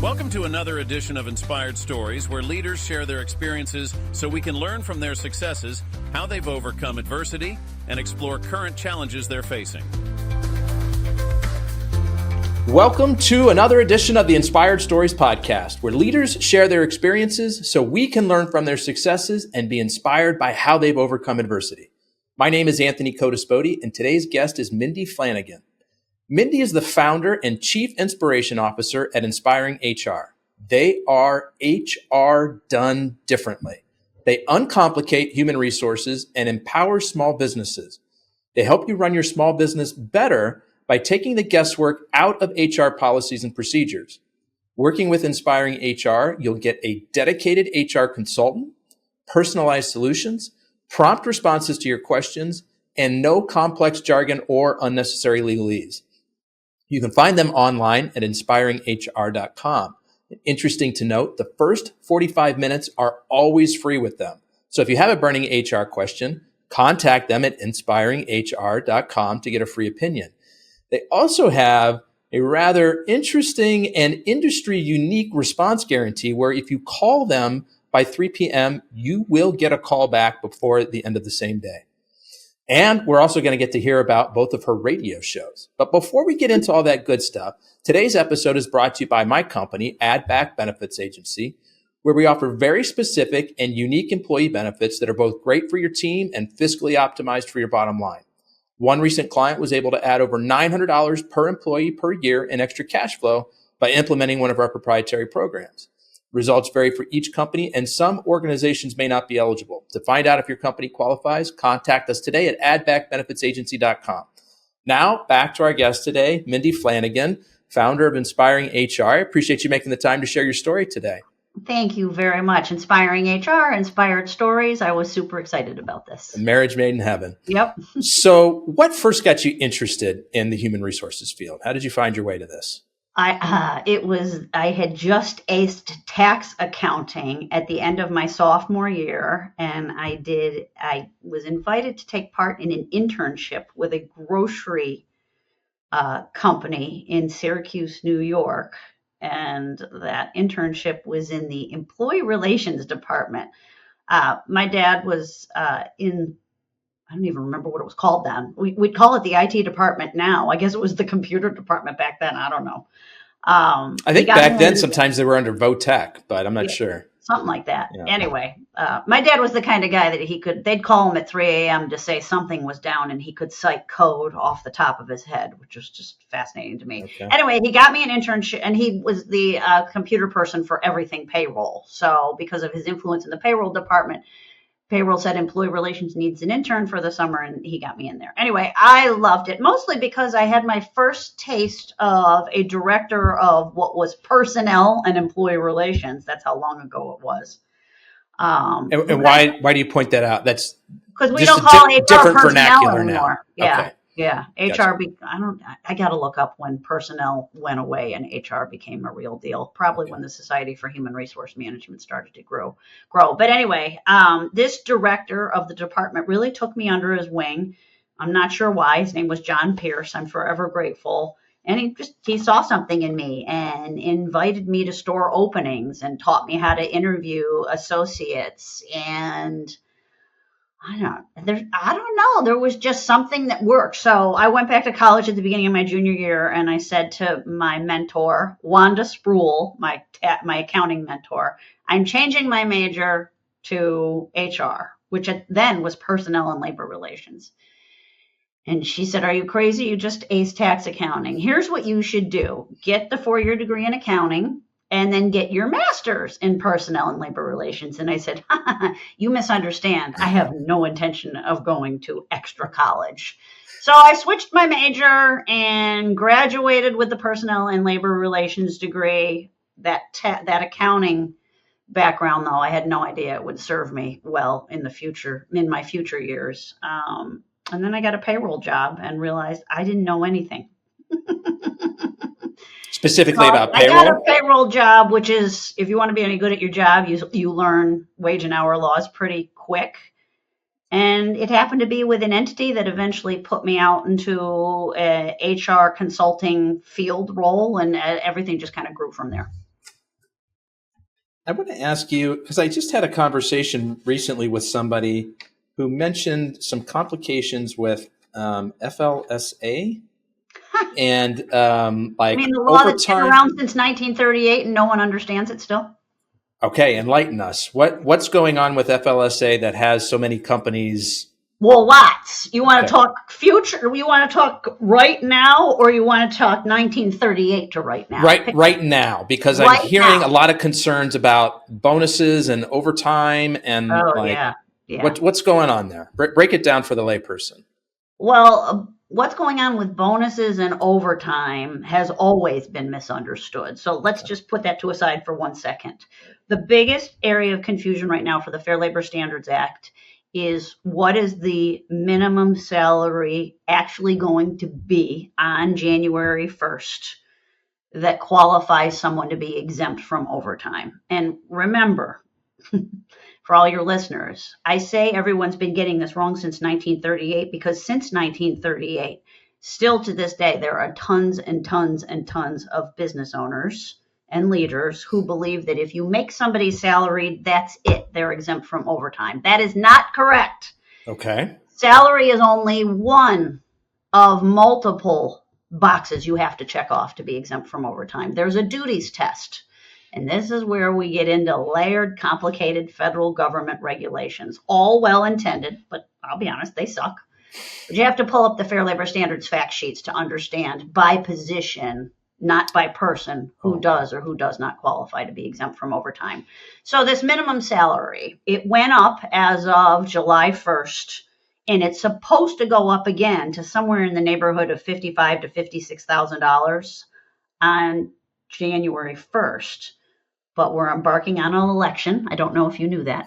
Welcome to another edition of Inspired Stories, where leaders share their experiences so we can learn from their successes, how they've overcome adversity, and explore current challenges they're facing. Welcome to another edition of the Inspired Stories podcast, where leaders share their experiences so we can learn from their successes and be inspired by how they've overcome adversity. My name is Anthony Codispoti, and today's guest is Mindy Flanigan. Mindy is the founder and chief inspiration officer at Inspiring HR. They are HR done differently. They uncomplicate human resources and empower small businesses. They help you run your small business better by taking the guesswork out of HR policies and procedures. Working with Inspiring HR, you'll get a dedicated HR consultant, personalized solutions, prompt responses to your questions, and no complex jargon or unnecessary legalese. You can find them online at inspiringhr.com. Interesting to note, the first 45 minutes are always free with them. So if you have a burning HR question, contact them at inspiringhr.com to get a free opinion. They also have a rather interesting and industry unique response guarantee where if you call them by 3 p.m., you will get a call back before the end of the same day. And we're also going to get to hear about both of her radio shows. But before we get into all that good stuff, today's episode is brought to you by my company, Add Back Benefits Agency, where we offer very specific and unique employee benefits that are both great for your team and fiscally optimized for your bottom line. One recent client was able to add over $900 per employee per year in extra cash flow by implementing one of our proprietary programs. Results vary for each company, and some organizations may not be eligible. To find out if your company qualifies, contact us today at addbackbenefitsagency.com. Now, back to our guest today, Mindy Flanigan, founder of Inspiring HR. I appreciate you making the time to share your story today. Thank you very much. Inspiring HR, Inspired Stories. I was super excited about this. A marriage made in heaven. Yep. So what first got you interested in the human resources field? How did you find your way to this? I had just aced tax accounting at the end of my sophomore year, and I was invited to take part in an internship with a grocery company in Syracuse, New York. And that internship was in the employee relations department. My dad was I don't even remember what it was called then. We'd call it the IT department now. I guess it was the computer department back then. I don't know. I think back then sometimes they were under VOTEC, but I'm not sure. Something like that. Yeah. Anyway, my dad was the kind of guy that they'd call him at 3 a.m. to say something was down, and he could cite code off the top of his head, which was just fascinating to me. Okay. Anyway, he got me an internship, and he was the computer person for everything payroll. So because of his influence in the payroll department, payroll said employee relations needs an intern for the summer, and he got me in there. Anyway, I loved it, mostly because I had my first taste of a director of what was personnel and employee relations. That's how long ago it was. And why do you point that out? That's because we don't call HR different personnel vernacular anymore. now. Yeah. Okay. Yeah, Gotcha. I got to look up when personnel went away and HR became a real deal. Probably when the Society for Human Resource Management started to grow. But anyway, this director of the department really took me under his wing. I'm not sure why. His name was John Pierce. I'm forever grateful. And he saw something in me and invited me to store openings and taught me how to interview associates. And I don't know. There was just something that worked. So I went back to college at the beginning of my junior year, and I said to my mentor, Wanda Spruill, my accounting mentor, I'm changing my major to HR, which then was personnel and labor relations. And she said, are you crazy? You just aced tax accounting. Here's what you should do. Get the 4-year degree in accounting, and then get your master's in personnel and labor relations. And I said, you misunderstand. I have no intention of going to extra college. So I switched my major and graduated with the personnel and labor relations degree. That accounting background, though, I had no idea it would serve me well in my future years. And then I got a payroll job and realized I didn't know anything. Specifically about payroll? I got a payroll job, which is, if you want to be any good at your job, you learn wage and hour laws pretty quick. And it happened to be with an entity that eventually put me out into a HR consulting field role, and everything just kind of grew from there. I want to ask you, because I just had a conversation recently with somebody who mentioned some complications with FLSA and I like mean, the law that's been overtime. around since 1938 and no one understands it still? Okay, enlighten us. What's going on with FLSA that has so many companies? Well, lots. You want to Okay. talk future? You want to talk right now, or you want to talk 1938 to right now? Right now, because I'm Right hearing now. a lot of concerns about bonuses and overtime and Oh, like yeah. what's going on there. Break it down for the layperson. Well, what's going on with bonuses and overtime has always been misunderstood. So let's just put that to a side for 1 second. The biggest area of confusion right now for the Fair Labor Standards Act is what is the minimum salary actually going to be on January 1st that qualifies someone to be exempt from overtime. And remember, for all your listeners, I say everyone's been getting this wrong since 1938 because since 1938, still to this day, there are tons and tons and tons of business owners and leaders who believe that if you make somebody salaried, that's it. They're exempt from overtime. That is not correct. Okay. Salary is only one of multiple boxes you have to check off to be exempt from overtime. There's a duties test. And this is where we get into layered, complicated federal government regulations, all well-intended, but I'll be honest, they suck. But you have to pull up the Fair Labor Standards fact sheets to understand by position, not by person, who does or who does not qualify to be exempt from overtime. So this minimum salary, it went up as of July 1st, and it's supposed to go up again to somewhere in the neighborhood of $55,000 to $56,000 on January 1st. But we're embarking on an election. I don't know if you knew that.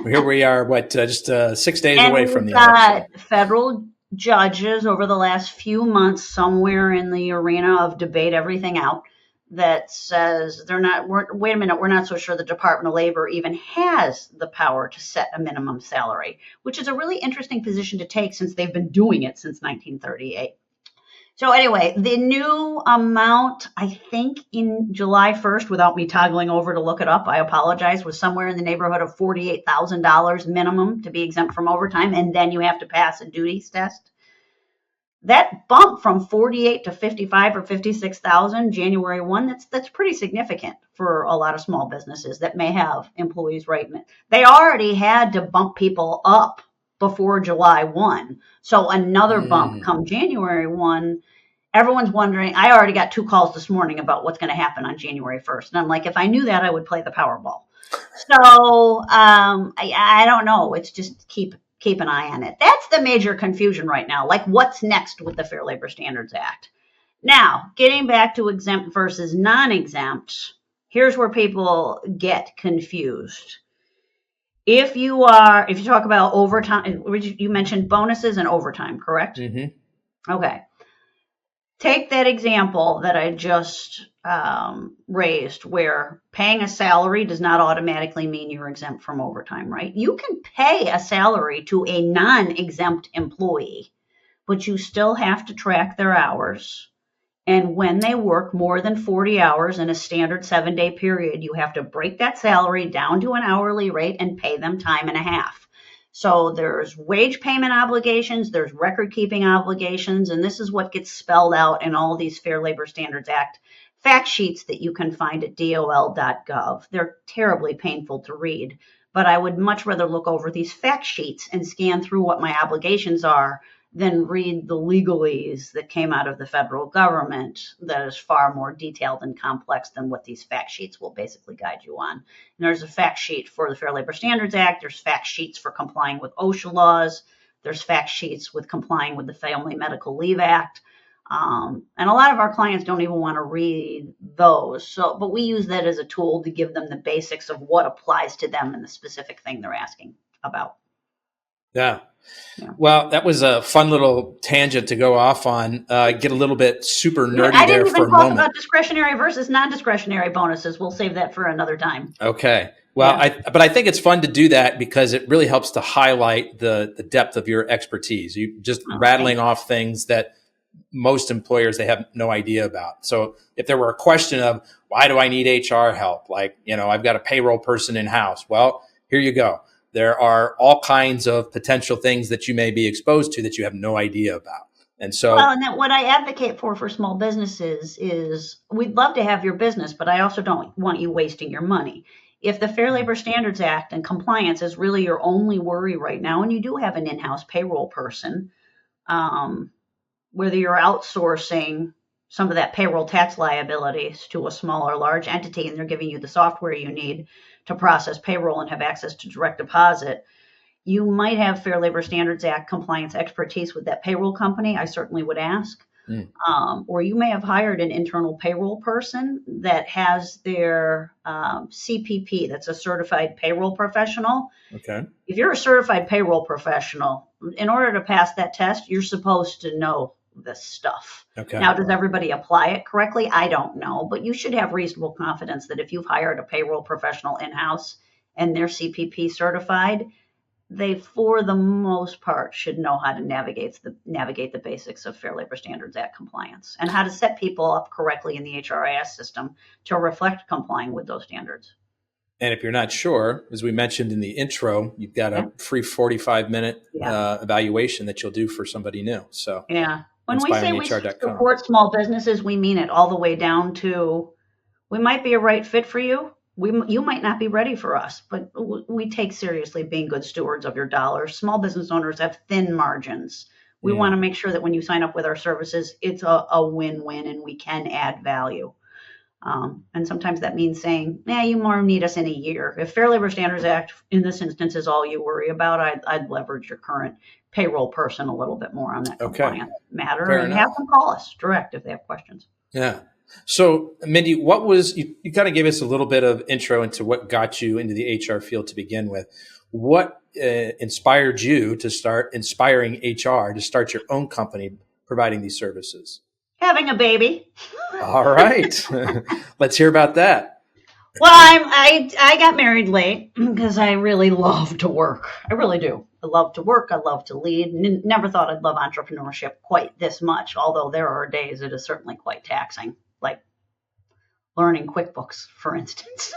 Here we are, just 6 days And away from the we've got election. federal judges over the last few months somewhere in the arena of debate everything out that says wait a minute, we're not so sure the Department of Labor even has the power to set a minimum salary, which is a really interesting position to take since they've been doing it since 1938. So anyway, the new amount, I think in July 1st, without me toggling over to look it up, I apologize, was somewhere in the neighborhood of $48,000 minimum to be exempt from overtime, and then you have to pass a duties test. That bump from 48 to 55 or 56,000 January 1, that's pretty significant for a lot of small businesses that may have employees right in it. They already had to bump people up before July 1. So another bump come January 1. Everyone's wondering, I already got 2 calls this morning about what's going to happen on January 1st. And I'm like, if I knew that, I would play the Powerball. So I don't know. It's just keep an eye on it. That's the major confusion right now. Like, what's next with the Fair Labor Standards Act? Now, getting back to exempt versus non-exempt, here's where people get confused. If you talk about overtime, you mentioned bonuses and overtime, correct? Mm-hmm. Okay. Take that example that I just raised, where paying a salary does not automatically mean you're exempt from overtime, right? You can pay a salary to a non-exempt employee, but you still have to track their hours. And when they work more than 40 hours in a standard 7-day period, you have to break that salary down to an hourly rate and pay them time and a half. So there's wage payment obligations, there's record keeping obligations, and this is what gets spelled out in all these Fair Labor Standards Act fact sheets that you can find at dol.gov. They're terribly painful to read, but I would much rather look over these fact sheets and scan through what my obligations are than read the legalese that came out of the federal government that is far more detailed and complex than what these fact sheets will basically guide you on. And there's a fact sheet for the Fair Labor Standards Act. There's fact sheets for complying with OSHA laws. There's fact sheets with complying with the Family Medical Leave Act. And a lot of our clients don't even want to read those. But we use that as a tool to give them the basics of what applies to them and the specific thing they're asking about. Yeah. Well, that was a fun little tangent to go off on. Get a little bit super nerdy there for a moment. I didn't even talk about discretionary versus non-discretionary bonuses. We'll save that for another time. Okay. Well, but I think it's fun to do that because it really helps to highlight the depth of your expertise. You just rattling off things that most employers, they have no idea about. So if there were a question of why do I need HR help? Like, I've got a payroll person in house. Well, here you go. There are all kinds of potential things that you may be exposed to that you have no idea about. And so, and what I advocate for small businesses is we'd love to have your business, but I also don't want you wasting your money. If the Fair Labor Standards Act and compliance is really your only worry right now, and you do have an in-house payroll person, whether you're outsourcing some of that payroll tax liabilities to a small or large entity, and they're giving you the software you need to process payroll and have access to direct deposit, you might have Fair Labor Standards Act compliance expertise with that payroll company. I certainly would ask. Or you may have hired an internal payroll person that has their CPP, that's a certified payroll professional. Okay. If you're a certified payroll professional, in order to pass that test, you're supposed to know this stuff. Okay. Now, does everybody apply it correctly? I don't know, but you should have reasonable confidence that if you've hired a payroll professional in-house and they're CPP certified, they, for the most part, should know how to navigate the basics of Fair Labor Standards Act compliance and how to set people up correctly in the HRIS system to reflect complying with those standards. And if you're not sure, as we mentioned in the intro, you've got a free 45-minute evaluation that you'll do for somebody new. So when we say we support small businesses, we mean it all the way down to we might be a right fit for you. You might not be ready for us, but we take seriously being good stewards of your dollars. Small business owners have thin margins. We want to make sure that when you sign up with our services, it's a win-win and we can add value. And sometimes that means saying, you more need us in a year. If Fair Labor Standards Act in this instance is all you worry about, I'd leverage your current payroll person a little bit more on that compliance matter. Fair and enough. Have them call us direct if they have questions. Yeah. So, Mindy, what was you kind of gave us a little bit of intro into what got you into the HR field to begin with. What inspired you to start Inspiring HR, to start your own company providing these services? Having a baby. All right. Let's hear about that. Well, I got married late because I really love to work. I really do. I love to work. I love to lead. Never thought I'd love entrepreneurship quite this much, although there are days it is certainly quite taxing, like learning QuickBooks, for instance.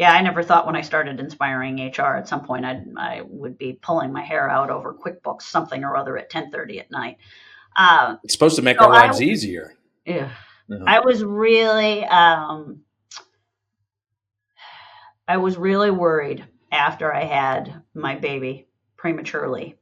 I never thought when I started Inspiring HR at some point I would be pulling my hair out over QuickBooks something or other at 10:30 at night. It's supposed to make our lives easier. Yeah. I was really worried after I had my baby prematurely.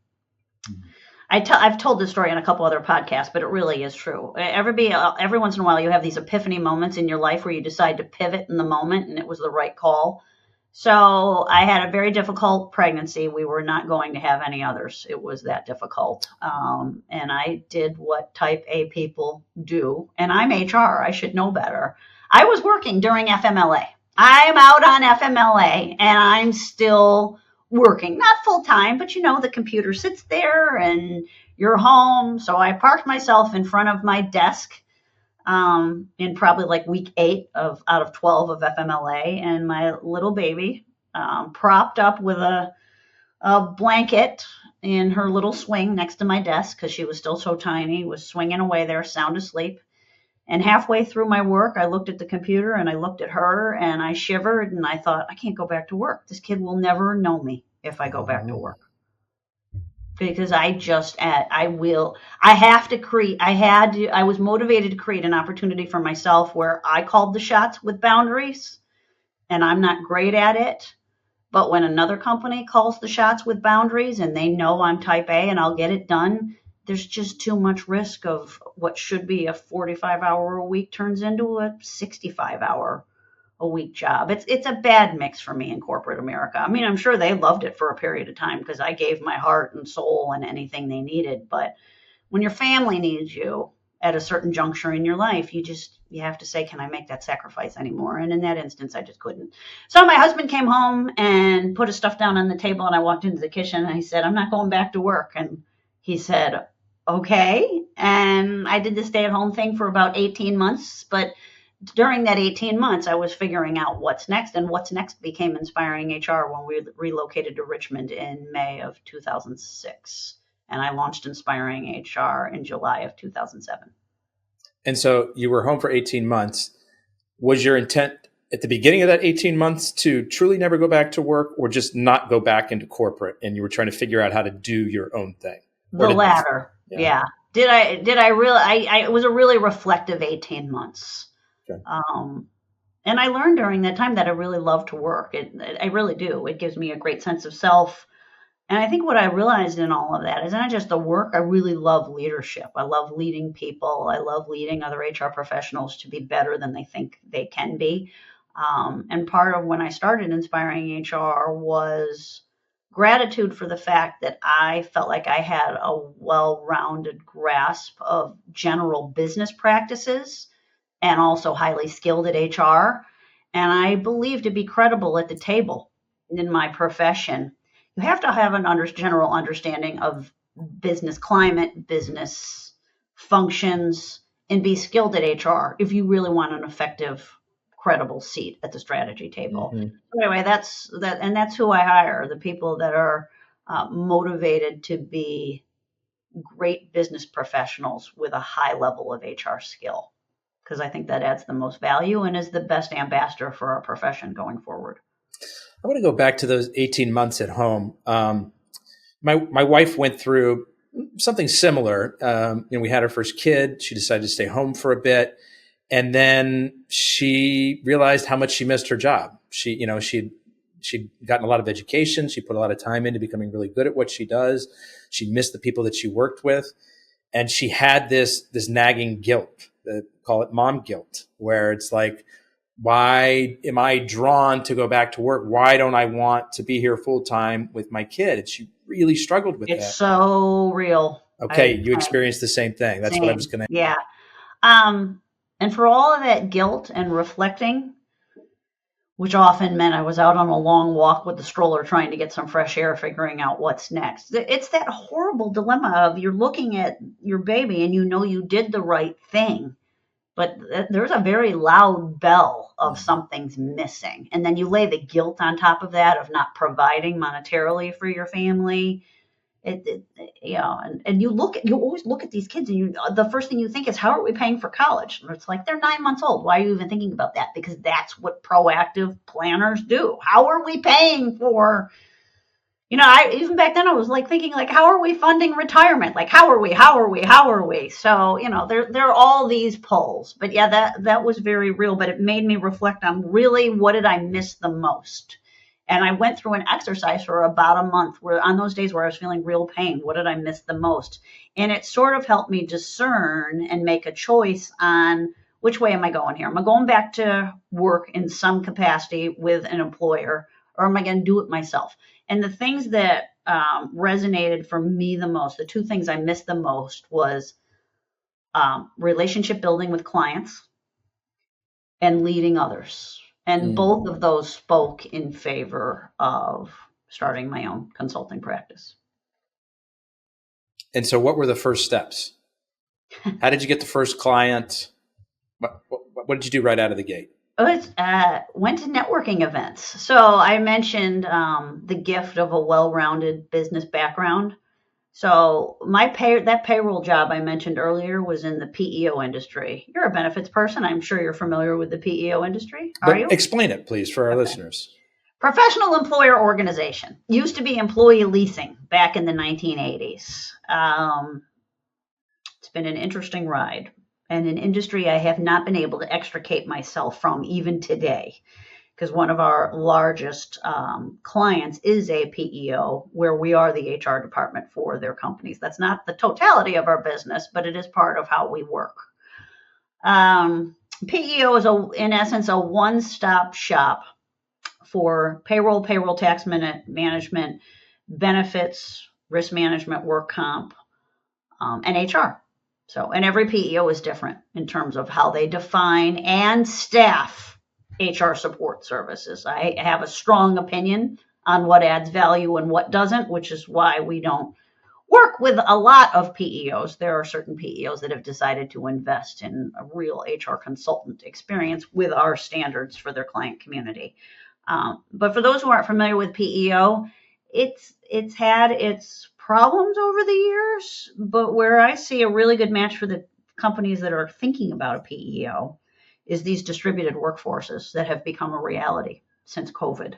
I've told this story on a couple other podcasts, but it really is true. Every once in a while, you have these epiphany moments in your life where you decide to pivot in the moment, and it was the right call. So I had a very difficult pregnancy. We were not going to have any others. It was that difficult. And I did what type A people do. And I'm HR. I should know better. I was working during FMLA. I'm out on FMLA and I'm still working, not full time, but the computer sits there and you're home. So I parked myself in front of my desk in probably like week 8 out of 12 of FMLA, and my little baby propped up with a blanket in her little swing next to my desk because she was still so tiny, was swinging away there, sound asleep. And halfway through my work, I looked at the computer and I looked at her and I shivered and I thought, I can't go back to work. This kid will never know me if I go back to work. Because I was motivated to create an opportunity for myself where I called the shots with boundaries, and I'm not great at it. But when another company calls the shots with boundaries and they know I'm type A and I'll get it done, there's just too much risk of what should be a 45-hour a week turns into a 65-hour a week job. It's a bad mix for me in corporate America. I mean, I'm sure they loved it for a period of time because I gave my heart and soul and anything they needed. But when your family needs you at a certain juncture in your life, you have to say, can I make that sacrifice anymore? And in that instance, I just couldn't. So my husband came home and put his stuff down on the table, and I walked into the kitchen and I said, I'm not going back to work. And he said, okay. And I did the stay-at-home thing for about 18 months, but during that 18 months, I was figuring out what's next, and what's next became Inspiring HR when we relocated to Richmond in May of 2006. And I launched Inspiring HR in July of 2007. And so you were home for 18 months. Was your intent at the beginning of that 18 months to truly never go back to work, or just not go back into corporate, and you were trying to figure out how to do your own thing? The latter. Yeah. Did I really, it was a really reflective 18 months. Okay. And I learned during that time that I really love to work. I really do. It gives me a great sense of self. And I think what I realized in all of that is not just the work. I really love leadership. I love leading people. I love leading other HR professionals to be better than they think they can be. And part of when I started Inspiring HR was gratitude for the fact that I felt like I had a well-rounded grasp of general business practices and also highly skilled at HR. And I believe to be credible at the table in my profession, you have to have an general understanding of business climate, business functions, and be skilled at HR if you really want an effective, credible seat at the strategy table. Mm-hmm. Anyway, that's who I hire, the people that are motivated to be great business professionals with a high level of HR skill, because I think that adds the most value and is the best ambassador for our profession going forward. I want to go back to those 18 months at home. My wife went through something similar. We had her first kid. She decided to stay home for a bit. And then she realized how much she missed her job. She'd gotten a lot of education. She put a lot of time into becoming really good at what she does. She missed the people that she worked with. And she had this nagging guilt, call it mom guilt, where it's like, why am I drawn to go back to work? Why don't I want to be here full time with my kid? And she really struggled with that. It's so real. Okay, you experienced the same thing. That's what I was going to. Yeah. And for all of that guilt and reflecting, which often meant I was out on a long walk with the stroller trying to get some fresh air, figuring out what's next. It's that horrible dilemma of you're looking at your baby and you know you did the right thing, but there's a very loud bell of something's missing. And then you lay the guilt on top of that of not providing monetarily for your family. And you always look at these kids and the first thing you think is, how are we paying for college? And it's like, they're 9 months old. Why are you even thinking about that? Because that's what proactive planners do. How are we paying for, even back then I was like thinking like, how are we funding retirement? Like, how are we? So, there are all these pulls, but yeah, that was very real, but it made me reflect on really, what did I miss the most? And I went through an exercise for about a month where on those days where I was feeling real pain, what did I miss the most? And it sort of helped me discern and make a choice on which way am I going here? Am I going back to work in some capacity with an employer, or am I going to do it myself? And the things that resonated for me the most, the two things I missed the most was relationship building with clients and leading others. And both of those spoke in favor of starting my own consulting practice. And so what were the first steps? How did you get the first client? What did you do right out of the gate? Went to networking events. So I mentioned the gift of a well-rounded business background. So that payroll job I mentioned earlier was in the PEO industry. You're a benefits person. I'm sure you're familiar with the PEO industry. Are you? Explain it, please, for our listeners. Professional employer organization. Used to be employee leasing back in the 1980s. It's been an interesting ride and an industry I have not been able to extricate myself from even today, because one of our largest clients is a PEO where we are the HR department for their companies. That's not the totality of our business, but it is part of how we work. PEO is, in essence, a one-stop shop for payroll tax management, benefits, risk management, work comp, and HR. And every PEO is different in terms of how they define and staff HR support services. I have a strong opinion on what adds value and what doesn't, which is why we don't work with a lot of PEOs. There are certain PEOs that have decided to invest in a real HR consultant experience with our standards for their client community. But for those who aren't familiar with PEO, it's had its problems over the years, but where I see a really good match for the companies that are thinking about a PEO is these distributed workforces that have become a reality since COVID.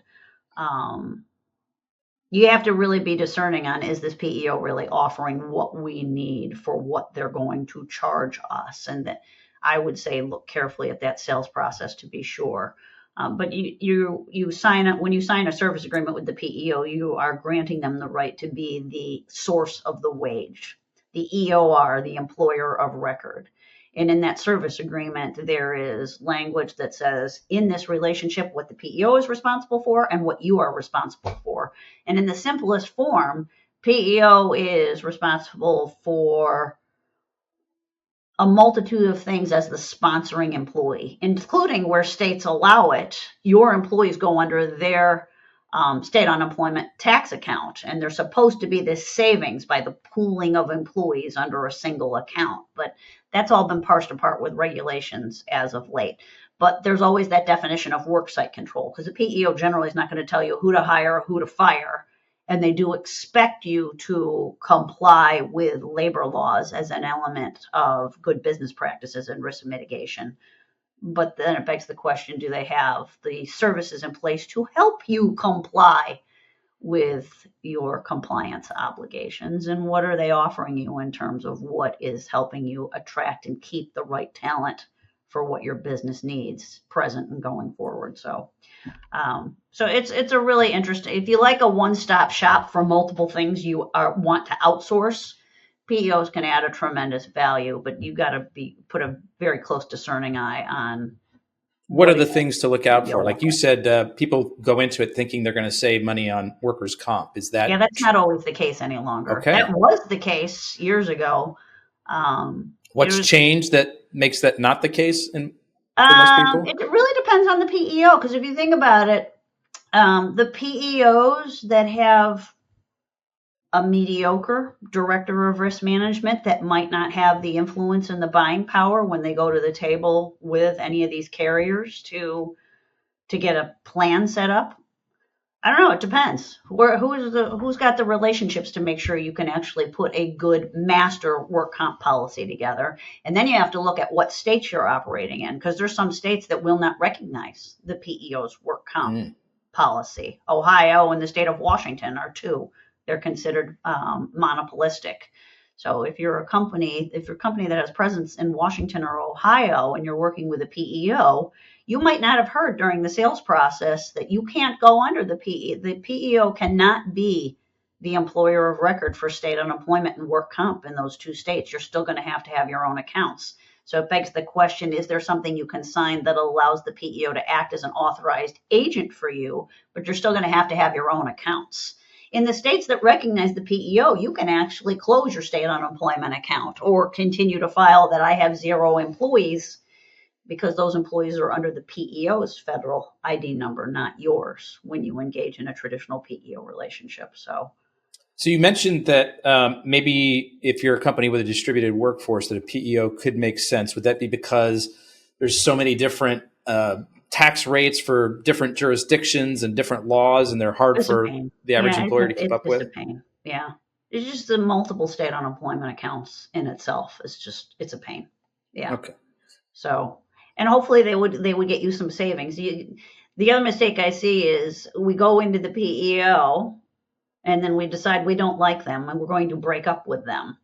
You have to really be discerning on, is this PEO really offering what we need for what they're going to charge us? And that I would say look carefully at that sales process to be sure. But you sign up, when you sign a service agreement with the PEO, you are granting them the right to be the source of the wage, the EOR, the employer of record. And in that service agreement, there is language that says, in this relationship, what the PEO is responsible for and what you are responsible for. And in the simplest form, PEO is responsible for a multitude of things as the sponsoring employee, including where states allow it. Your employees go under their state unemployment tax account, and there's supposed to be this savings by the pooling of employees under a single account. But that's all been parsed apart with regulations as of late. But there's always that definition of worksite control, because the PEO generally is not going to tell you who to hire or who to fire. And they do expect you to comply with labor laws as an element of good business practices and risk mitigation. But then it begs the question, do they have the services in place to help you comply with your compliance obligations? And what are they offering you in terms of what is helping you attract and keep the right talent for what your business needs present and going forward? So it's a really interesting, if you like a one-stop shop for multiple things you want to outsource, PEOs can add a tremendous value, but you got to put a very close discerning eye on what are the things to look out for. Like you said, people go into it thinking they're going to save money on workers' comp. Is that? Yeah, that's not always the case any longer. Okay. That was the case years ago. What's changed that makes that not the case for most people? It really depends on the PEO, because if you think about it, the PEOs that have a mediocre director of risk management that might not have the influence and the buying power when they go to the table with any of these carriers to get a plan set up. I don't know. It depends. Who's got the relationships to make sure you can actually put a good master work comp policy together. And then you have to look at what states you're operating in, because there's some states that will not recognize the PEO's work comp policy. Ohio and the state of Washington are two. They're considered monopolistic. So if you're a company that has presence in Washington or Ohio and you're working with a PEO, you might not have heard during the sales process that you can't go under the PEO. The PEO cannot be the employer of record for state unemployment and work comp in those two states. You're still going to have your own accounts. So it begs the question, is there something you can sign that allows the PEO to act as an authorized agent for you, but you're still going to have your own accounts? In the states that recognize the PEO, you can actually close your state unemployment account or continue to file that I have 0 employees, because those employees are under the PEO's federal ID number, not yours, when you engage in a traditional PEO relationship. So you mentioned that maybe if you're a company with a distributed workforce, that a PEO could make sense. Would that be because there's so many different tax rates for different jurisdictions and different laws, and they're hard for the average employer to keep up with? It's a pain. Yeah. It's just the multiple state unemployment accounts in itself. It's a pain. Yeah. Okay. So, and hopefully they would get you some savings. The other mistake I see is we go into the PEO and then we decide we don't like them and we're going to break up with them.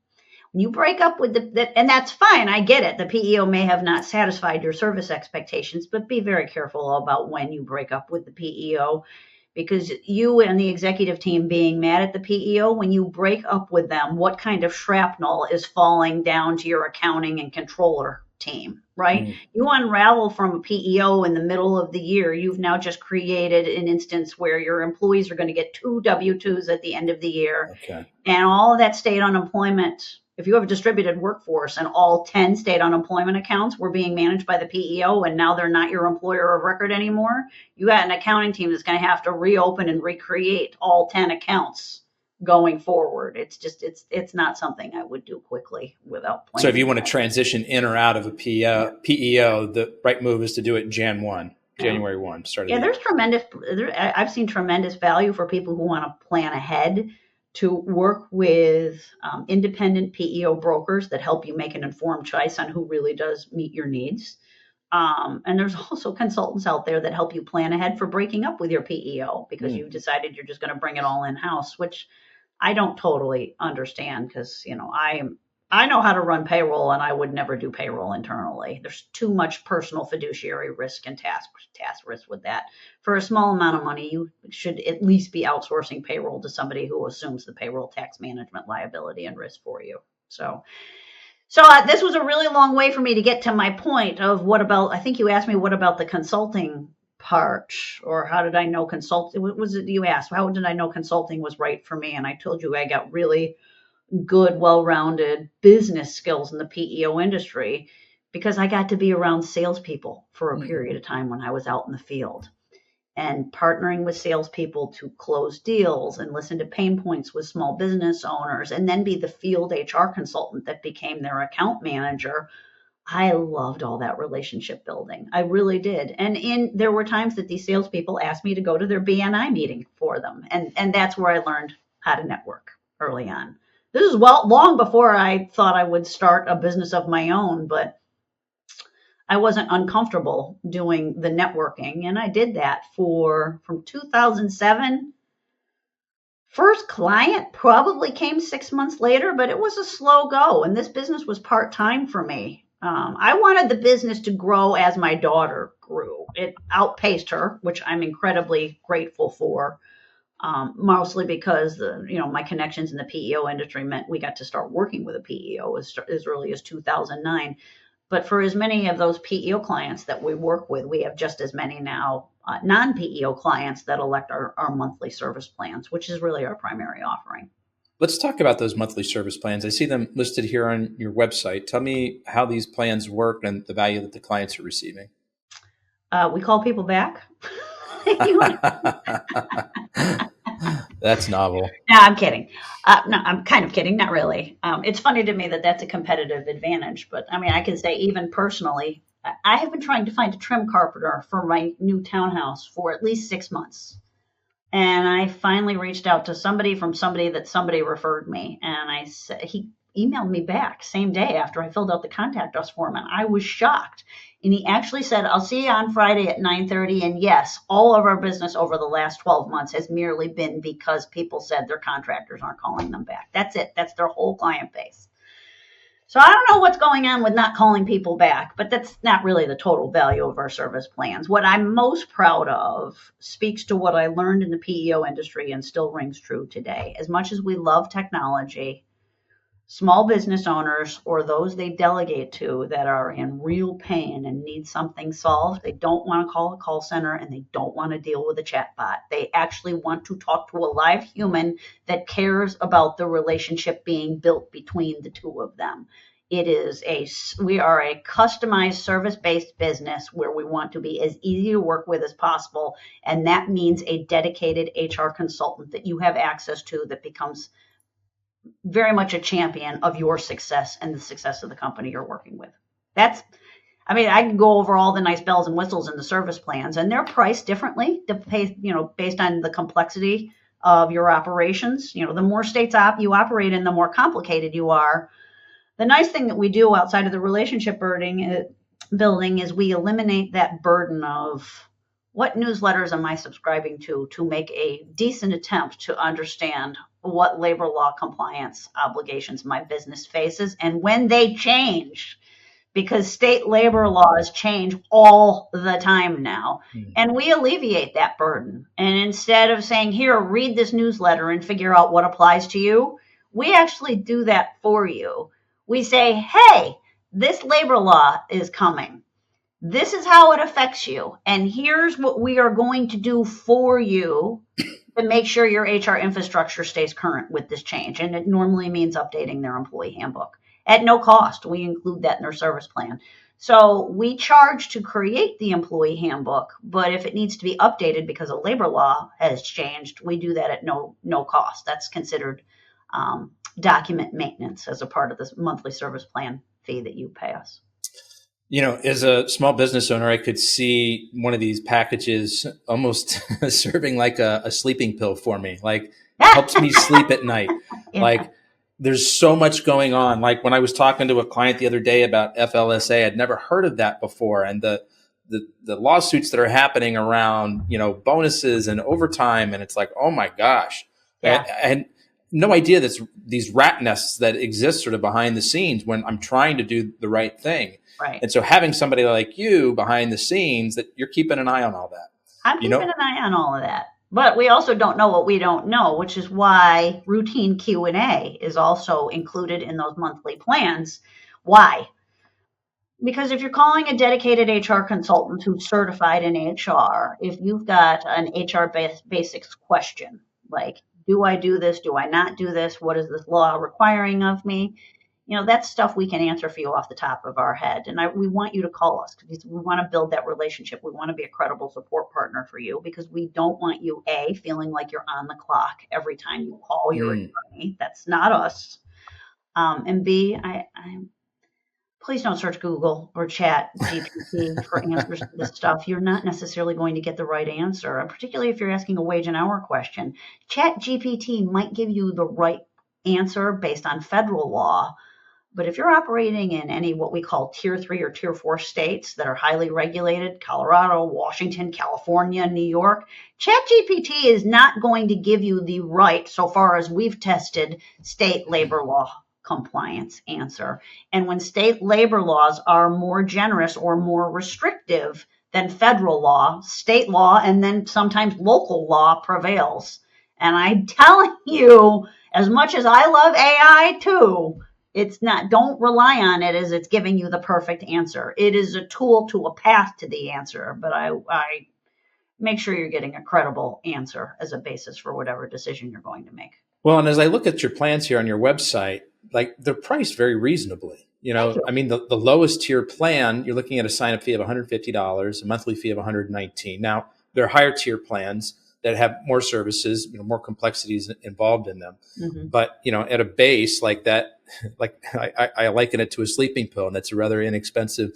When you break up with and that's fine, I get it. The PEO may have not satisfied your service expectations, but be very careful about when you break up with the PEO, because you and the executive team being mad at the PEO, when you break up with them, what kind of shrapnel is falling down to your accounting and controller team, right? You unravel from a PEO in the middle of the year, you've now just created an instance where your employees are going to get 2 W-2s at the end of the year. Okay. And all of that state unemployment, if you have a distributed workforce and all 10 state unemployment accounts were being managed by the PEO and now they're not your employer of record anymore, you got an accounting team that's going to have to reopen and recreate all 10 accounts going forward. It's not something I would do quickly without planning. So if you want to transition in or out of a PEO, the right move is to do it January 1. I've seen tremendous value for people who want to plan ahead to work with independent PEO brokers that help you make an informed choice on who really does meet your needs. And there's also consultants out there that help you plan ahead for breaking up with your PEO because you decided you're just going to bring it all in-house, which I don't totally understand because, I know how to run payroll and I would never do payroll internally. There's too much personal fiduciary risk and task risk with that. For a small amount of money, you should at least be outsourcing payroll to somebody who assumes the payroll tax management liability and risk for you. So this was a really long way for me to get to my point of I think you asked me, what about the consulting part, or how did I know consulting? What was it you asked? How did I know consulting was right for me? And I told you I got really good, well-rounded business skills in the PEO industry because I got to be around salespeople for a period of time when I was out in the field. And partnering with salespeople to close deals and listen to pain points with small business owners, and then be the field HR consultant that became their account manager. I loved all that relationship building. I really did. And there were times that these salespeople asked me to go to their BNI meeting for them. And that's where I learned how to network early on. This is long before I thought I would start a business of my own, but I wasn't uncomfortable doing the networking, and I did that from 2007. First client probably came 6 months later, but it was a slow go, and this business was part-time for me. I wanted the business to grow as my daughter grew. It outpaced her, which I'm incredibly grateful for, mostly because my connections in the PEO industry meant we got to start working with a PEO as early as 2009. But for as many of those PEO clients that we work with, we have just as many now non-PEO clients that elect our monthly service plans, which is really our primary offering. Let's talk about those monthly service plans. I see them listed here on your website. Tell me how these plans work and the value that the clients are receiving. We call people back. That's novel. No, I'm kidding. No, I'm kind of kidding. Not really. It's funny to me that that's a competitive advantage. But I mean, I can say even personally, I have been trying to find a trim carpenter for my new townhouse for at least 6 months. And I finally reached out to somebody that somebody referred me. And I said, he emailed me back same day after I filled out the contact us form. And I was shocked. And he actually said, I'll see you on Friday at 9:30. And yes, all of our business over the last 12 months has merely been because people said their contractors aren't calling them back. That's it. That's their whole client base. So I don't know what's going on with not calling people back, but that's not really the total value of our service plans. What I'm most proud of speaks to what I learned in the PEO industry and still rings true today. As much as we love technology, small business owners or those they delegate to that are in real pain and need something solved, they don't want to call a call center and they don't want to deal with a chatbot. They actually want to talk to a live human that cares about the relationship being built between the two of them. We are a customized service-based business where we want to be as easy to work with as possible. And that means a dedicated HR consultant that you have access to that becomes very much a champion of your success and the success of the company you're working with. I can go over all the nice bells and whistles in the service plans, and they're priced differently, based on the complexity of your operations. The more states you operate in, the more complicated you are. The nice thing that we do outside of the relationship building is we eliminate that burden of what newsletters am I subscribing to make a decent attempt to understand what labor law compliance obligations my business faces and when they change, because state labor laws change all the time now. And we alleviate that burden. And instead of saying, here, read this newsletter and figure out what applies to you, we actually do that for you. We say, hey, this labor law is coming. This is how it affects you. And here's what we are going to do for you to make sure your HR infrastructure stays current with this change. And it normally means updating their employee handbook at no cost. We include that in their service plan. So we charge to create the employee handbook, but if it needs to be updated because a labor law has changed, we do that at no cost. That's considered document maintenance as a part of this monthly service plan fee that you pay us. As a small business owner, I could see one of these packages almost serving like a sleeping pill for me. Like, helps me sleep at night. Yeah. Like, there's so much going on. Like when I was talking to a client the other day about FLSA, I'd never heard of that before. And the lawsuits that are happening around, bonuses and overtime. And it's like, oh my gosh. Yeah. I had no idea that these rat nests that exist sort of behind the scenes when I'm trying to do the right thing. Right. And so having somebody like you behind the scenes, that you're keeping an eye on all that. I'm keeping an eye on all of that. But we also don't know what we don't know, which is why routine Q&A is also included in those monthly plans. Why? Because if you're calling a dedicated HR consultant who's certified in HR, if you've got an HR basics question, like, do I do this? Do I not do this? What is this law requiring of me? That's stuff we can answer for you off the top of our head. And we want you to call us because we want to build that relationship. We want to be a credible support partner for you because we don't want you, A, feeling like you're on the clock every time you call your attorney. That's not us. And B, please don't search Google or Chat GPT for answers to this stuff. You're not necessarily going to get the right answer. And particularly if you're asking a wage and hour question, Chat GPT might give you the right answer based on federal law. But if you're operating in any what we call tier 3 or tier 4 states that are highly regulated, Colorado, Washington, California, New York, ChatGPT is not going to give you the right, so far as we've tested, state labor law compliance answer. And when state labor laws are more generous or more restrictive than federal law, state law, and then sometimes local law prevails. And I'm telling you, as much as I love AI too, it's not, don't rely on it as it's giving you the perfect answer. It is a tool to a path to the answer, but I make sure you're getting a credible answer as a basis for whatever decision you're going to make. Well, and as I look at your plans here on your website, like they're priced very reasonably. I mean, the lowest tier plan, you're looking at a sign-up fee of $150, a monthly fee of $119. Now, there are higher tier plans that have more services, more complexities involved in them. Mm-hmm. But, at a base like that, like I liken it to a sleeping pill, and that's a rather inexpensive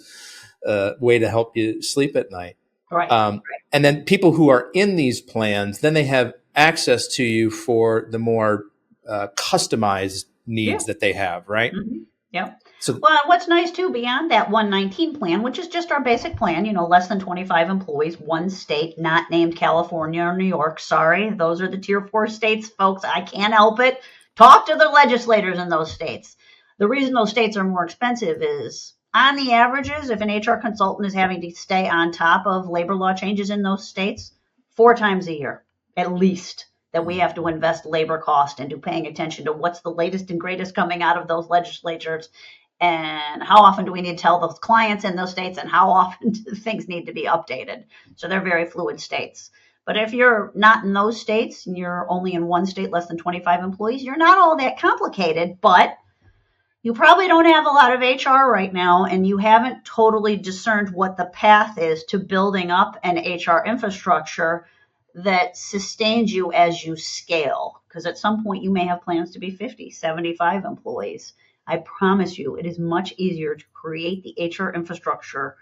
way to help you sleep at night. Right. And then people who are in these plans, then they have access to you for the more customized needs that they have, right? Mm-hmm. Yep. So, well, what's nice too, beyond that 119 plan, which is just our basic plan, less than 25 employees, one state not named California or New York. Sorry, those are the tier 4 states, folks. I can't help it. Talk to the legislators in those states. The reason those states are more expensive is, on the averages, if an HR consultant is having to stay on top of labor law changes in those states 4 times a year, at least, that we have to invest labor cost into paying attention to what's the latest and greatest coming out of those legislatures, and how often do we need to tell those clients in those states, and how often do things need to be updated. So they're very fluid states. But if you're not in those states and you're only in one state, less than 25 employees, you're not all that complicated, but you probably don't have a lot of HR right now, and you haven't totally discerned what the path is to building up an HR infrastructure that sustains you as you scale. Because at some point you may have plans to be 50, 75 employees. I promise you, it is much easier to create the HR infrastructure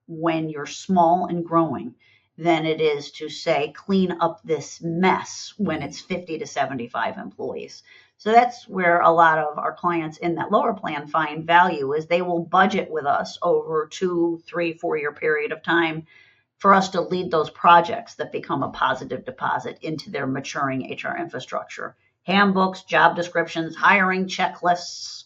when you're small and growing than it is to, say, clean up this mess when it's 50 to 75 employees. So that's where a lot of our clients in that lower plan find value, is they will budget with us over 2, 3, 4 year period of time for us to lead those projects that become a positive deposit into their maturing HR infrastructure. Handbooks, job descriptions, hiring checklists,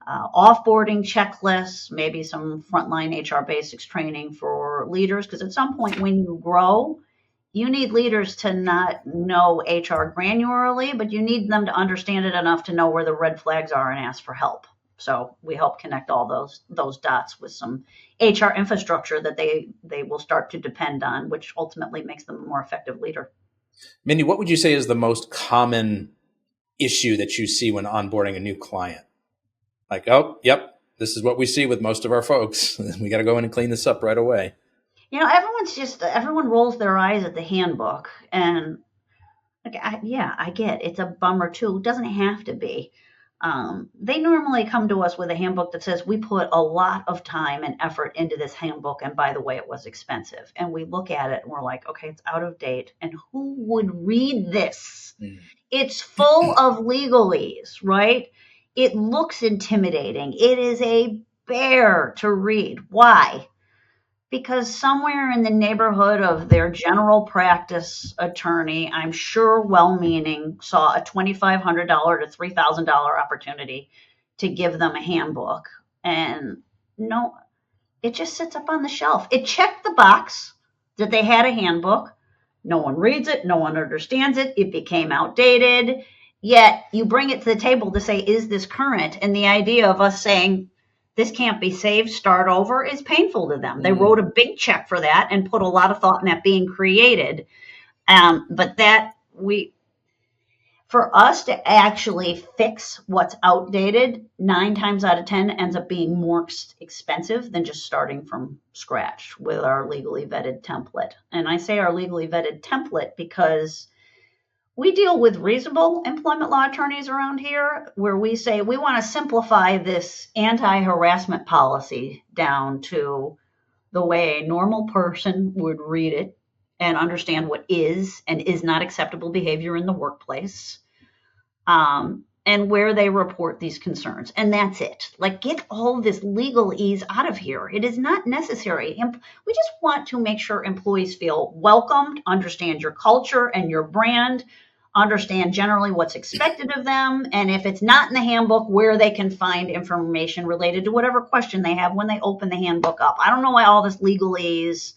offboarding checklists, maybe some frontline HR basics training for leaders. Because at some point when you grow, you need leaders to not know HR granularly, but you need them to understand it enough to know where the red flags are and ask for help. So we help connect all those dots with some HR infrastructure that they will start to depend on, which ultimately makes them a more effective leader. Mindy, what would you say is the most common issue that you see when onboarding a new client? Like, oh, yep, this is what we see with most of our folks. We got to go in and clean this up right away. Everyone rolls their eyes at the handbook, and I get it's a bummer too. It doesn't have to be. They normally come to us with a handbook that says we put a lot of time and effort into this handbook, and by the way, it was expensive. And we look at it and we're like, okay, it's out of date, and who would read this? It's full of legalese, right? It looks intimidating. It is a bear to read. Why? Because somewhere in the neighborhood of their general practice attorney, I'm sure well-meaning, saw a $2,500 to $3,000 opportunity to give them a handbook. And no, it just sits up on the shelf. It checked the box that they had a handbook. No one reads it. No one understands it. It became outdated. Yet you bring it to the table to say, is this current? And the idea of us saying, this can't be saved, start over, is painful to them. They wrote a big check for that and put a lot of thought in that being created. But for us to actually fix what's outdated, 9 times out of 10 ends up being more expensive than just starting from scratch with our legally vetted template. And I say our legally vetted template because we deal with reasonable employment law attorneys around here, where we say we want to simplify this anti-harassment policy down to the way a normal person would read it and understand what is and is not acceptable behavior in the workplace, and where they report these concerns. And that's it. Like, get all this legalese out of here. It is not necessary. We just want to make sure employees feel welcomed, understand your culture and your brand, understand generally what's expected of them, and if it's not in the handbook, where they can find information related to whatever question they have when they open the handbook up. I don't know why all this legalese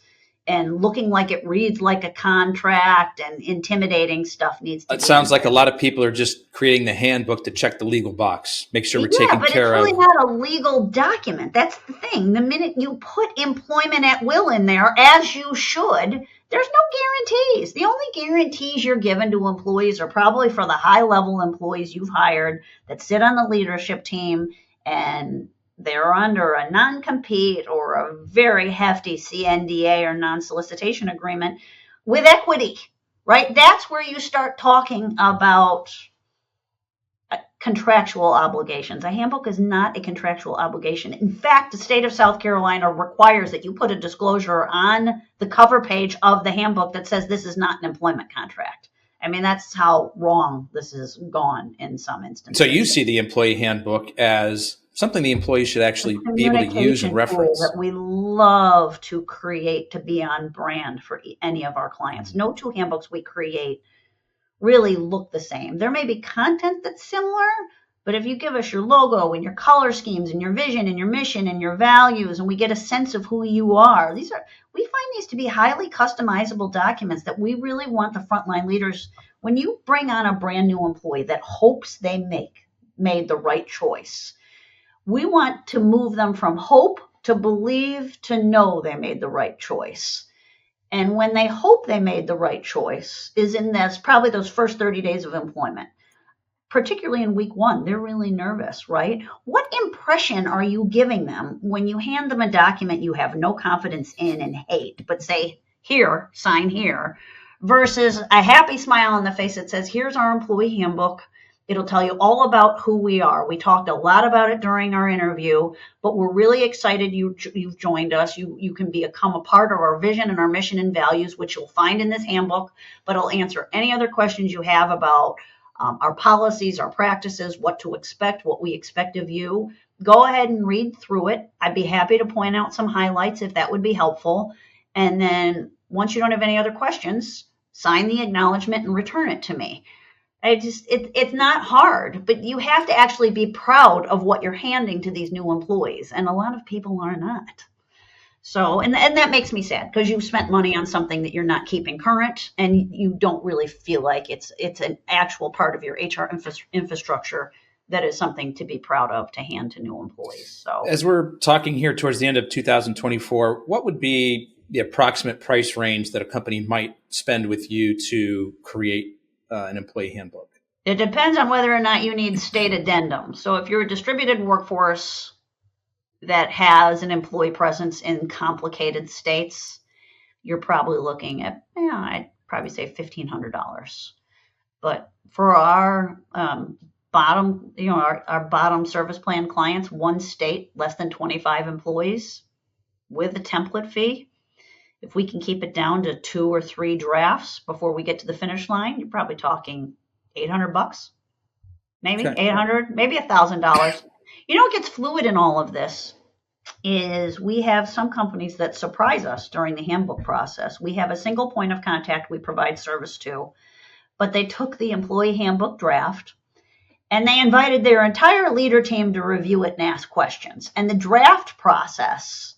and looking like it reads like a contract and intimidating stuff needs to be. It sounds like a lot of people are just creating the handbook to check the legal box, make sure we're taking care of. Yeah, but it's really not a legal document. That's the thing. The minute you put employment at will in there, as you should, there's no guarantees. The only guarantees you're given to employees are probably for the high-level employees you've hired that sit on the leadership team and they're under a non-compete or a very hefty CNDA or non-solicitation agreement with equity, right? That's where you start talking about contractual obligations. A handbook is not a contractual obligation. In fact, the state of South Carolina requires that you put a disclosure on the cover page of the handbook that says this is not an employment contract. I mean, that's how wrong this has gone in some instances. So you see the employee handbook as something the employees should actually be able to use and reference. That we love to create to be on brand for any of our clients. No two handbooks we create really look the same. There may be content that's similar, but if you give us your logo and your color schemes and your vision and your mission and your values, and we get a sense of who you are, we find these to be highly customizable documents that we really want the frontline leaders. When you bring on a brand new employee that hopes they made the right choice, we want to move them from hope to believe to know they made the right choice. And when they hope they made the right choice is in probably those first 30 days of employment. Particularly in week 1, they're really nervous, right? What impression are you giving them when you hand them a document you have no confidence in and hate, but say, here, sign here, versus a happy smile on the face that says, here's our employee handbook. It'll tell you all about who we are. We talked a lot about it during our interview, but we're really excited you've joined us. You can become a part of our vision and our mission and values, which you'll find in this handbook, but it'll answer any other questions you have about our policies, our practices, what to expect, what we expect of you. Go ahead and read through it. I'd be happy to point out some highlights if that would be helpful. And then once you don't have any other questions, sign the acknowledgement and return it to me. It's not hard, but you have to actually be proud of what you're handing to these new employees. And a lot of people are not. So, and that makes me sad because you've spent money on something that you're not keeping current and you don't really feel like it's an actual part of your HR infrastructure that is something to be proud of to hand to new employees. So, as we're talking here towards the end of 2024, what would be the approximate price range that a company might spend with you to create an employee handbook? It depends on whether or not you need state addendum. So if you're a distributed workforce that has an employee presence in complicated states, you're probably looking at, I'd probably say $1,500. But for our bottom, our bottom service plan clients, one state, less than 25 employees with a template fee, if we can keep it down to 2 or 3 drafts before we get to the finish line, you're probably talking $800, maybe Okay. 800, maybe $1,000. You know what gets fluid in all of this is we have some companies that surprise us during the handbook process. We have a single point of contact we provide service to, but they took the employee handbook draft and they invited their entire leader team to review it and ask questions. And the draft process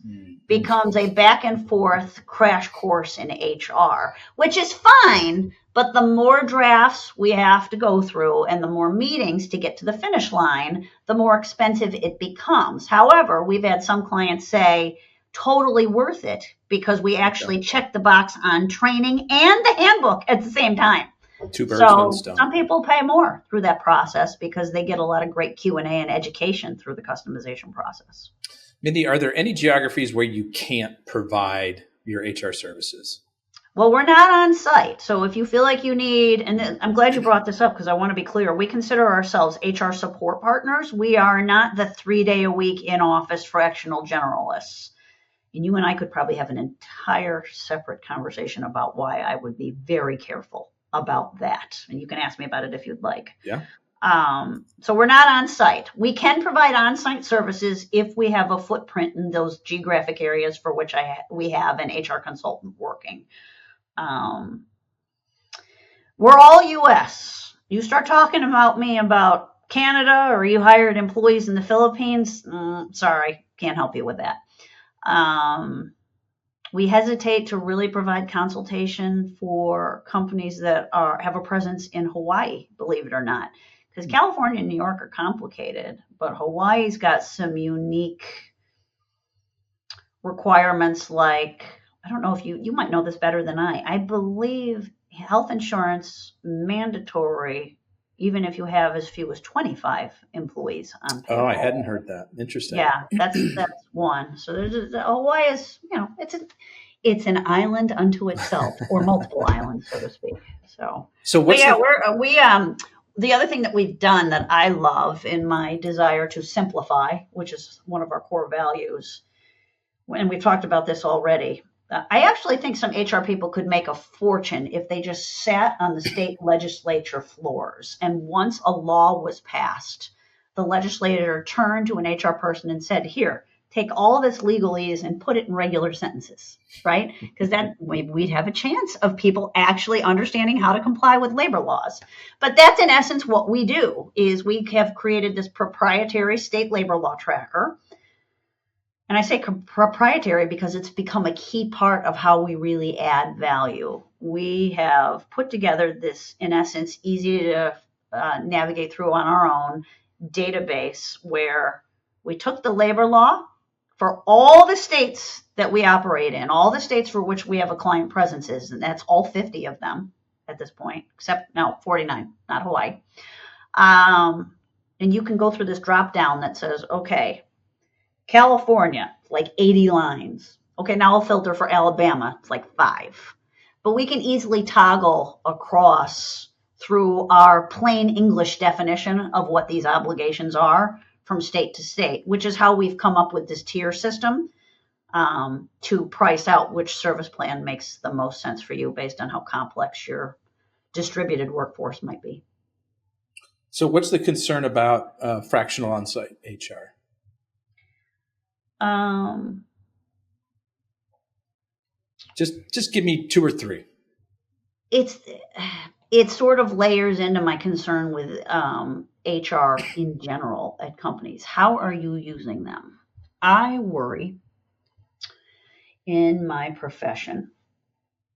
becomes a back and forth crash course in HR, which is fine, but the more drafts we have to go through and the more meetings to get to the finish line, the more expensive it becomes. However, we've had some clients say, totally worth it because we actually check the box on training and the handbook at the same time. Two birds, one So stone. some people pay more through that process because they get a lot of great Q&A and education through the customization process. Mindy, are there any geographies where you can't provide your HR services? Well, we're not on site. So if you feel like you need, and I'm glad you brought this up because I want to be clear, we consider ourselves HR support partners. We are not the 3-day-a-week in-office fractional generalists. And you and I could probably have an entire separate conversation about why I would be very careful about that. And you can ask me about it if you'd like. Yeah. So we're not on site. We can provide on-site services if we have a footprint in those geographic areas for which we have an HR consultant working. We're all U.S. You start talking about me about Canada or you hired employees in the Philippines, sorry, can't help you with that. We hesitate to really provide consultation for companies that have a presence in Hawaii, believe it or not, because California and New York are complicated, but Hawaii's got some unique requirements like, I don't know if you might know this better than I believe health insurance mandatory, even if you have as few as 25 employees on payroll. Oh, I hadn't heard that. Interesting. Yeah, that's one. So Hawaii is, it's an island unto itself, or multiple islands, so to speak. So what's the other thing that we've done that I love in my desire to simplify, which is one of our core values, and we've talked about this already. I actually think some HR people could make a fortune if they just sat on the state legislature floors. And once a law was passed, the legislator turned to an HR person and said, here, take all of this legalese and put it in regular sentences, right? Because then we'd have a chance of people actually understanding how to comply with labor laws. But that's in essence what we do, is we have created this proprietary state labor law tracker. And I say proprietary because it's become a key part of how we really add value. We have put together this, in essence, easy to navigate through on our own database where we took the labor law for all the states that we operate in, all the states for which we have a client presences, and that's all 50 of them at this point, except now 49, not Hawaii. And you can go through this drop down that says, okay, California, like 80 lines. Okay, now I'll filter for Alabama, it's like 5. But we can easily toggle across through our plain English definition of what these obligations are from state to state, which is how we've come up with this tier system to price out which service plan makes the most sense for you based on how complex your distributed workforce might be. So what's the concern about fractional on-site HR? Just give me 2 or 3. It sort of layers into my concern with HR in general at companies. How are you using them? I worry in my profession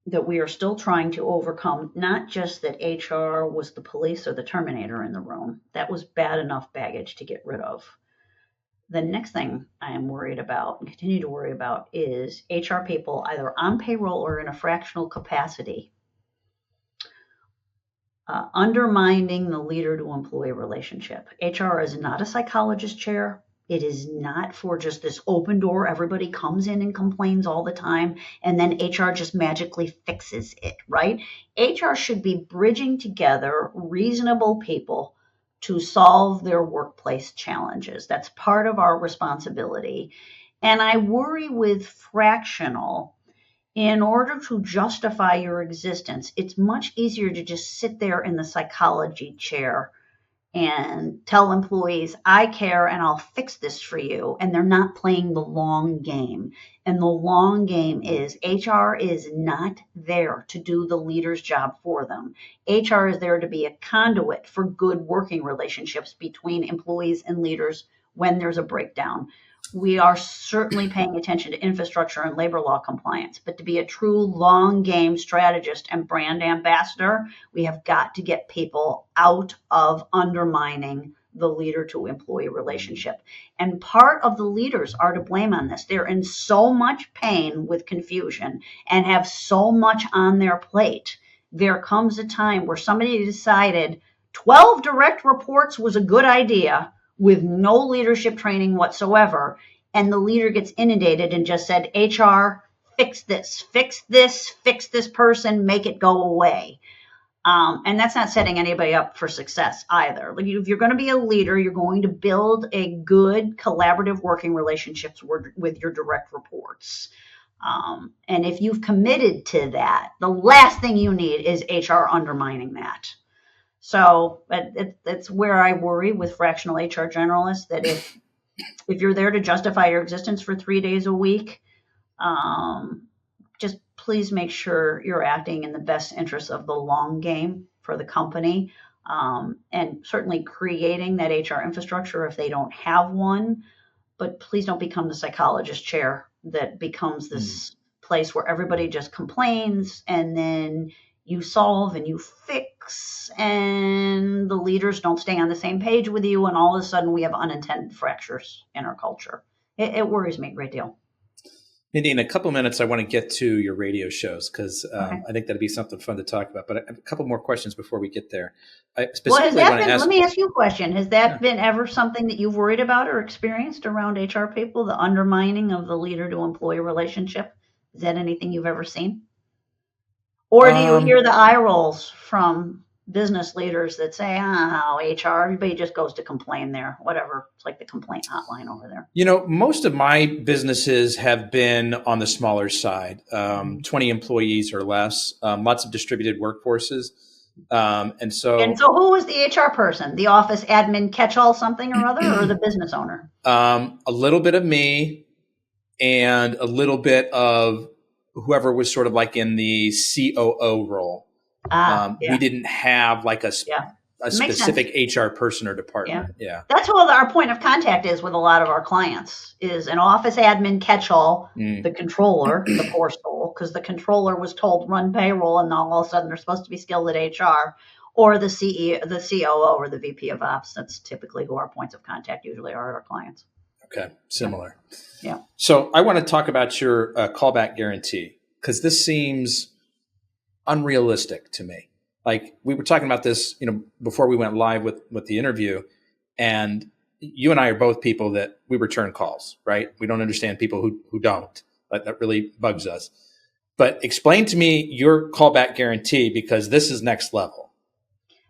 that we are still trying to overcome not just that HR was the police or the Terminator in the room. That was bad enough baggage to get rid of. The next thing I am worried about and continue to worry about is HR people either on payroll or in a fractional capacity undermining the leader to employee relationship. HR is not a psychologist chair. It is not for just this open door. Everybody comes in and complains all the time, and then HR just magically fixes it, right? HR should be bridging together reasonable people to solve their workplace challenges. That's part of our responsibility. And I worry with fractional in order to justify your existence, it's much easier to just sit there in the psychology chair and tell employees, I care and I'll fix this for you. And they're not playing the long game. And the long game is HR is not there to do the leader's job for them. HR is there to be a conduit for good working relationships between employees and leaders when there's a breakdown. We are certainly paying attention to infrastructure and labor law compliance, but to be a true long game strategist and brand ambassador, we have got to get people out of undermining the leader to employee relationship. And part of the leaders are to blame on this. They're in so much pain with confusion and have so much on their plate. There comes a time where somebody decided 12 direct reports was a good idea, with no leadership training whatsoever, and the leader gets inundated and just said, HR, fix this person, make it go away. And that's not setting anybody up for success either. Like, if you're going to be a leader, you're going to build a good collaborative working relationships with your direct reports. And if you've committed to that, the last thing you need is HR undermining that. So that's where I worry with fractional HR generalists, that if you're there to justify your existence for 3 days a week, just please make sure you're acting in the best interest of the long game for the company, and certainly creating that HR infrastructure if they don't have one. But please don't become the psychologist chair that becomes this place where everybody just complains and then you solve and you fix, and the leaders don't stay on the same page with you, and all of a sudden we have unintended fractures in our culture. It worries me a great deal. Mindy, in a couple minutes, I want to get to your radio shows because I think that'd be something fun to talk about. But I have a couple more questions before we get there. Let me ask you a question. Has that been ever something that you've worried about or experienced around HR people, the undermining of the leader to employee relationship? Is that anything you've ever seen? Or do you hear the eye rolls from business leaders that say, HR, everybody just goes to complain there, whatever. It's like the complaint hotline over there. Most of my businesses have been on the smaller side, 20 employees or less, lots of distributed workforces. And so who was the HR person? The office admin catch-all something or other, or the business owner? A little bit of me and a little bit of whoever was sort of like in the COO role. We didn't have like a specific HR person or department. Yeah. That's what our point of contact is with a lot of our clients, is an office admin catch-all, the controller, the poor soul, because the controller was told run payroll and all of a sudden they're supposed to be skilled at HR, or the CEO, the COO, or the VP of Ops. That's typically who our points of contact usually are at our clients. Okay, similar. Yeah. So I want to talk about your callback guarantee, because this seems unrealistic to me. Like, we were talking about this, before we went live with the interview, and you and I are both people that we return calls, right? We don't understand people who don't. That really bugs us. But explain to me your callback guarantee, because this is next level.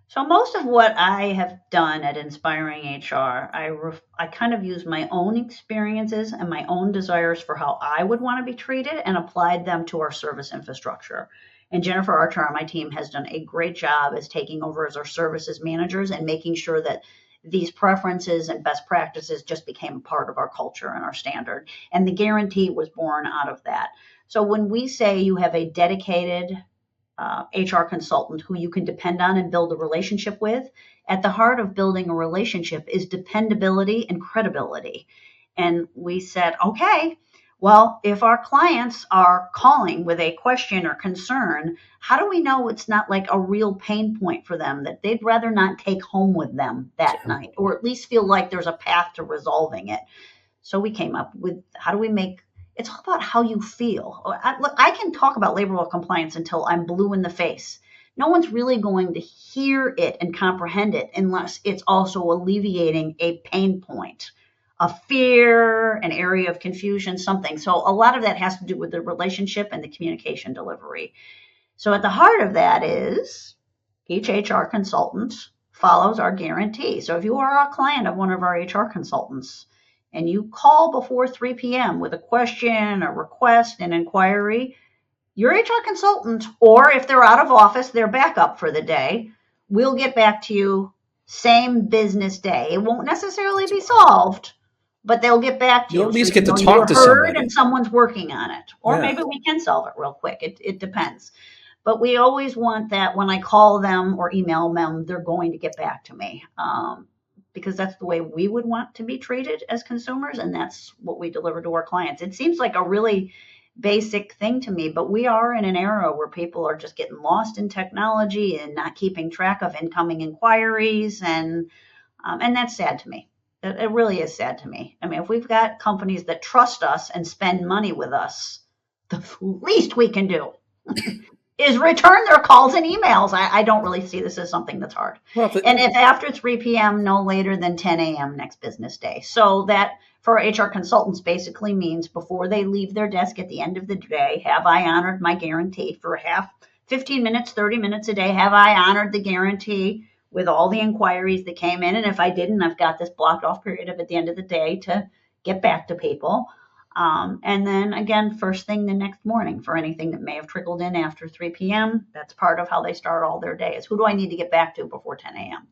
So most of what I have done at Inspiring HR, I kind of use my own experiences and my own desires for how I would want to be treated and applied them to our service infrastructure. And Jennifer Archer on my team has done a great job as taking over as our services managers and making sure that these preferences and best practices just became a part of our culture and our standard. And the guarantee was born out of that. So when we say you have a dedicated HR consultant who you can depend on and build a relationship with, at the heart of building a relationship is dependability and credibility. And we said, okay, well, if our clients are calling with a question or concern, how do we know it's not like a real pain point for them that they'd rather not take home with them that night, or at least feel like there's a path to resolving it? So we came up with, how do we make it's all about how you feel. I can talk about labor law compliance until I'm blue in the face. No one's really going to hear it and comprehend it unless it's also alleviating a pain point, a fear, an area of confusion, something. So a lot of that has to do with the relationship and the communication delivery. So at the heart of that is each HR consultant follows our guarantee. So if you are a client of one of our HR consultants, and you call before 3 p.m. with a question, a request, an inquiry, your HR consultant, or if they're out of office, their backup for the day, will get back to you same business day. It won't necessarily be solved, but they'll get back to you. You'll at least So get to you talk were to heard somebody. and someone's working on it. Or Yeah. maybe we can solve it real quick. It depends. But we always want that when I call them or email them, they're going to get back to me. Because that's the way we would want to be treated as consumers, and that's what we deliver to our clients. It seems like a really basic thing to me, but we are in an era where people are just getting lost in technology and not keeping track of incoming inquiries, and that's sad to me. It really is sad to me. I mean, if we've got companies that trust us and spend money with us, the least we can do is return their calls and emails. I don't really see this as something that's hard. Well, and if after 3 p.m., no later than 10 a.m. next business day. So that for HR consultants basically means before they leave their desk at the end of the day, have I honored my guarantee for 15 minutes, 30 minutes a day? Have I honored the guarantee with all the inquiries that came in? And if I didn't, I've got this blocked off period at the end of the day to get back to people. And then again, first thing the next morning for anything that may have trickled in after 3 p.m. That's part of how they start all their days. Who do I need to get back to before 10 a.m.?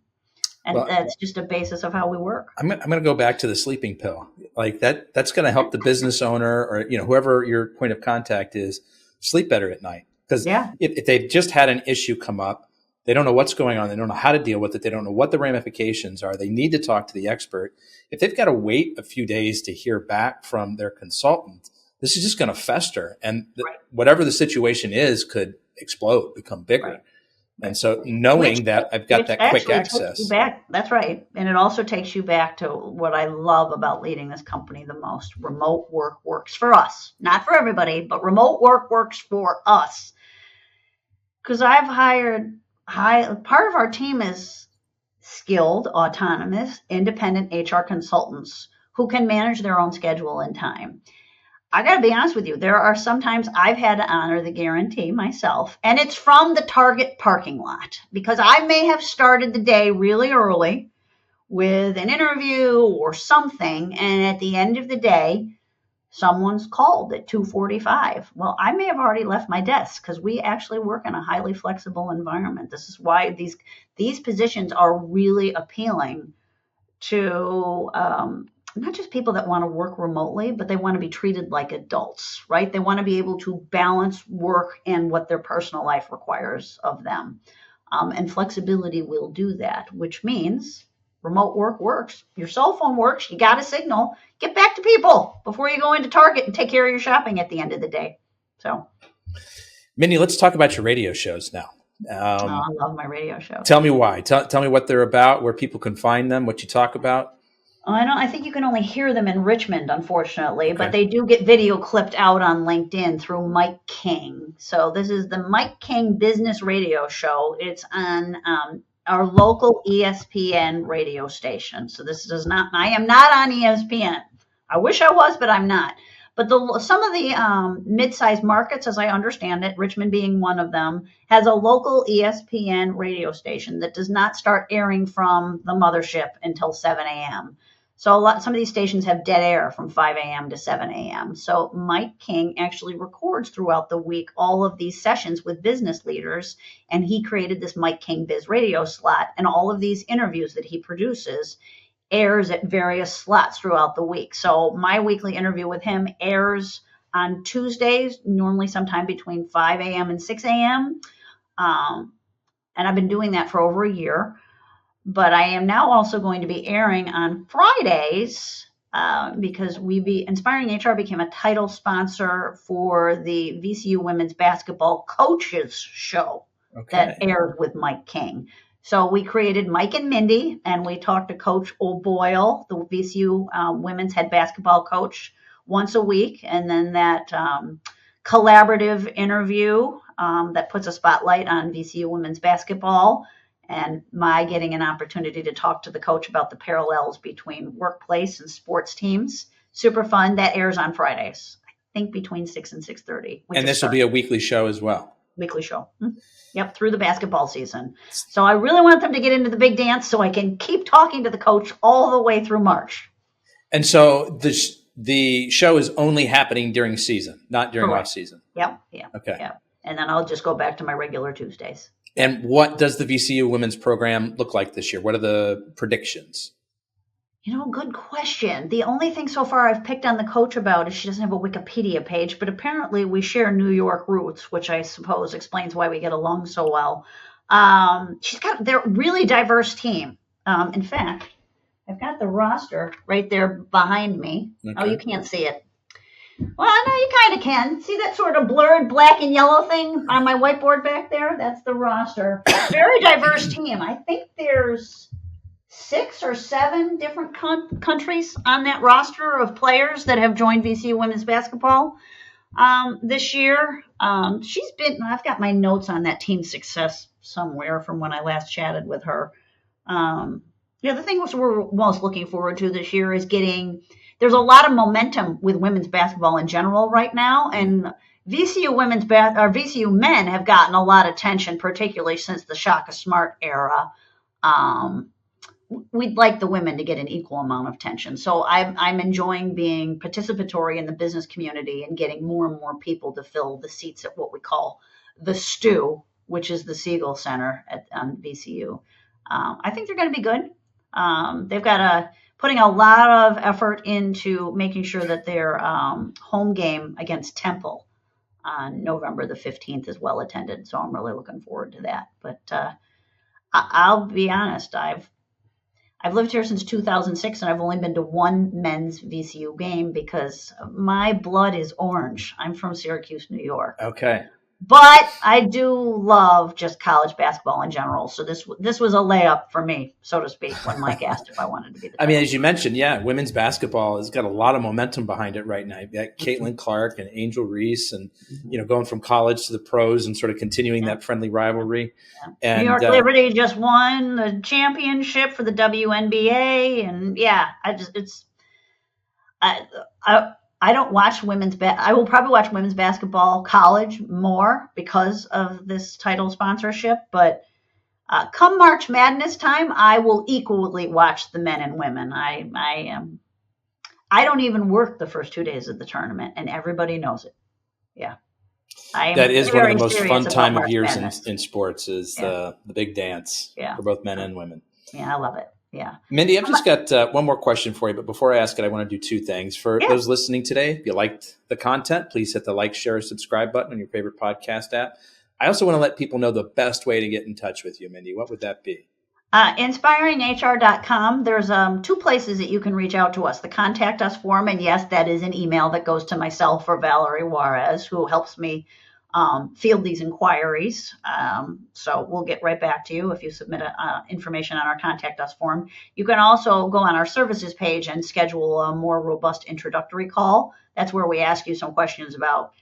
And that's just a basis of how we work. I'm going to go back to the sleeping pill. Like that's going to help the business owner or, whoever your point of contact is sleep better at night. Because if they've just had an issue come up, they don't know what's going on. They don't know how to deal with it. They don't know what the ramifications are. They need to talk to the expert. If they've got to wait a few days to hear back from their consultant, this is just going to fester. And whatever the situation is could explode, become bigger. Right. And so knowing that I've got that quick access. That's right. And it also takes you back to what I love about leading this company the most. Remote work works for us. Not for everybody, but remote work works for us. Because I've hired part of our team is skilled, autonomous, independent HR consultants who can manage their own schedule and time. I got to be honest with you. There are sometimes I've had to honor the guarantee myself, and it's from the Target parking lot because I may have started the day really early with an interview or something, and at the end of the day, someone's called at 2:45. Well, I may have already left my desk because we actually work in a highly flexible environment. This is why these positions are really appealing to not just people that want to work remotely, but they want to be treated like adults, right? They want to be able to balance work and what their personal life requires of them. And flexibility will do that, which means remote work works. Your cell phone works. You got a signal. Get back to people before you go into Target and take care of your shopping at the end of the day. So, Mindy, let's talk about your radio shows now. I love my radio shows. Tell me why. Tell me what they're about, where people can find them, what you talk about. I think you can only hear them in Richmond, unfortunately, but they do get video clipped out on LinkedIn through Mike King. So this is the Mike King Business Radio Show. It's on our local ESPN radio station. So I am not on ESPN. I wish I was, but I'm not. But some of the mid-sized markets, as I understand it, Richmond being one of them, has a local ESPN radio station that does not start airing from the mothership until 7 a.m. So some of these stations have dead air from 5 a.m. to 7 a.m. So Mike King actually records throughout the week all of these sessions with business leaders, and he created this Mike King Biz Radio slot, and all of these interviews that he produces airs at various slots throughout the week. So my weekly interview with him airs on Tuesdays, normally sometime between 5 a.m. and 6 a.m. And I've been doing that for over a year. But I am now also going to be airing on Fridays because Inspiring HR became a title sponsor for the VCU Women's Basketball Coaches Show that aired with Mike King. So we created Mike and Mindy, and we talked to Coach O'Boyle, the VCU women's head basketball coach, once a week. And then that collaborative interview that puts a spotlight on VCU women's basketball, and my getting an opportunity to talk to the coach about the parallels between workplace and sports teams. Super fun. That airs on Fridays, I think between 6 and 6:30. And this will be a weekly show as well. Weekly show. Yep, through the basketball season. So I really want them to get into the big dance so I can keep talking to the coach all the way through March. And so the show is only happening during season, not during Correct. off season. Yep. Yeah. Okay. Yeah. And then I'll just go back to my regular Tuesdays. And what does the VCU women's program look like this year? What are the predictions? Good question. The only thing so far I've picked on the coach about is she doesn't have a Wikipedia page, but apparently we share New York roots, which I suppose explains why we get along so well. They're a really diverse team. In fact, I've got the roster right there behind me. Okay. Oh, you can't see it. Well, no, you kind of can. See that sort of blurred black and yellow thing on my whiteboard back there? That's the roster. Very diverse team. I think there's 6 or 7 different countries on that roster of players that have joined VCU women's basketball this year. I've got my notes on that team success somewhere from when I last chatted with her. The thing we're most looking forward to this year is there's a lot of momentum with women's basketball in general right now, and VCU men have gotten a lot of attention, particularly since the Shaka Smart era. We'd like the women to get an equal amount of attention. So I'm enjoying being participatory in the business community and getting more and more people to fill the seats at what we call the Stew, which is the Siegel Center on VCU. I think they're going to be good. They've got putting a lot of effort into making sure that their home game against Temple on November the 15th is well attended. So I'm really looking forward to that. But I'll be honest, I've lived here since 2006, and I've only been to one men's VCU game because my blood is orange. I'm from Syracuse, New York. Okay. But I do love just college basketball in general. So this was a layup for me, so to speak, when Mike asked if I wanted to be the coach. As you mentioned, women's basketball has got a lot of momentum behind it right now. You've got Caitlin Clark and Angel Reese and, going from college to the pros and sort of continuing that friendly rivalry. Yeah. And, New York Liberty just won the championship for the WNBA. And I don't watch I will probably watch women's basketball college more because of this title sponsorship. But come March Madness time, I will equally watch the men and women. I don't even work the first 2 days of the tournament, and everybody knows it. Yeah. That is one of the most fun time of years in sports is the big dance for both men and women. Yeah, I love it. Yeah. Mindy, I've just got one more question for you, but before I ask it, I want to do 2 things. For those listening today, if you liked the content, please hit the like, share, or subscribe button on your favorite podcast app. I also want to let people know the best way to get in touch with you, Mindy. What would that be? InspiringHR.com. There's 2 places that you can reach out to us. The contact us form, and yes, that is an email that goes to myself or Valerie Juarez, who helps me field these inquiries. So we'll get right back to you if you submit information on our contact us form. You can also go on our services page and schedule a more robust introductory call. That's where we ask you some questions about,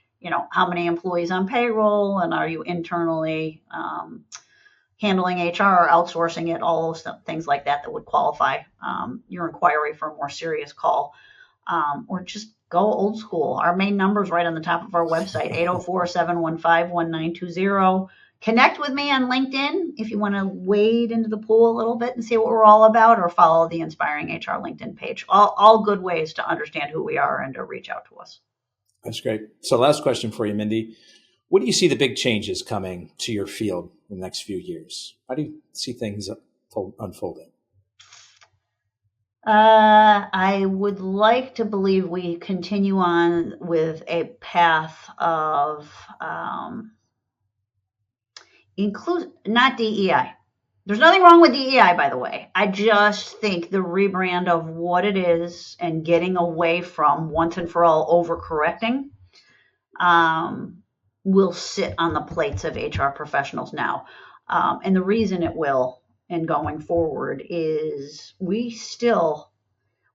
how many employees on payroll, and are you internally handling HR or outsourcing it, all those things like that would qualify your inquiry for a more serious call. Or just go old school. Our main number is right on the top of our website, 804-715-1920. Connect with me on LinkedIn if you want to wade into the pool a little bit and see what we're all about, or follow the Inspiring HR LinkedIn page. All good ways to understand who we are and to reach out to us. That's great. So last question for you, Mindy. What do you see the big changes coming to your field in the next few years? How do you see things unfolding? I would like to believe we continue on with a path of not DEI. There's nothing wrong with DEI, by the way. I just think the rebrand of what it is and getting away from once and for all overcorrecting will sit on the plates of HR professionals now. And the reason it will, and going forward, is we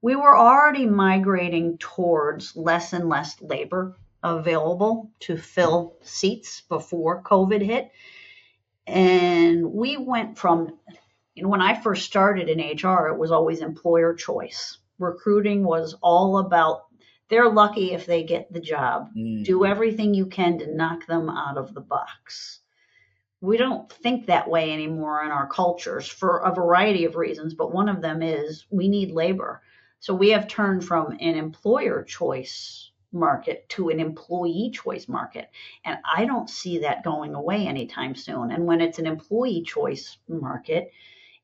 were already migrating towards less and less labor available to fill seats before COVID hit. And we went from, when I first started in HR, it was always employer choice. Recruiting was all about, they're lucky if they get the job. Do everything you can to knock them out of the box. We don't think that way anymore in our cultures for a variety of reasons, but one of them is we need labor. So we have turned from an employer choice market to an employee choice market. And I don't see that going away anytime soon. And when it's an employee choice market,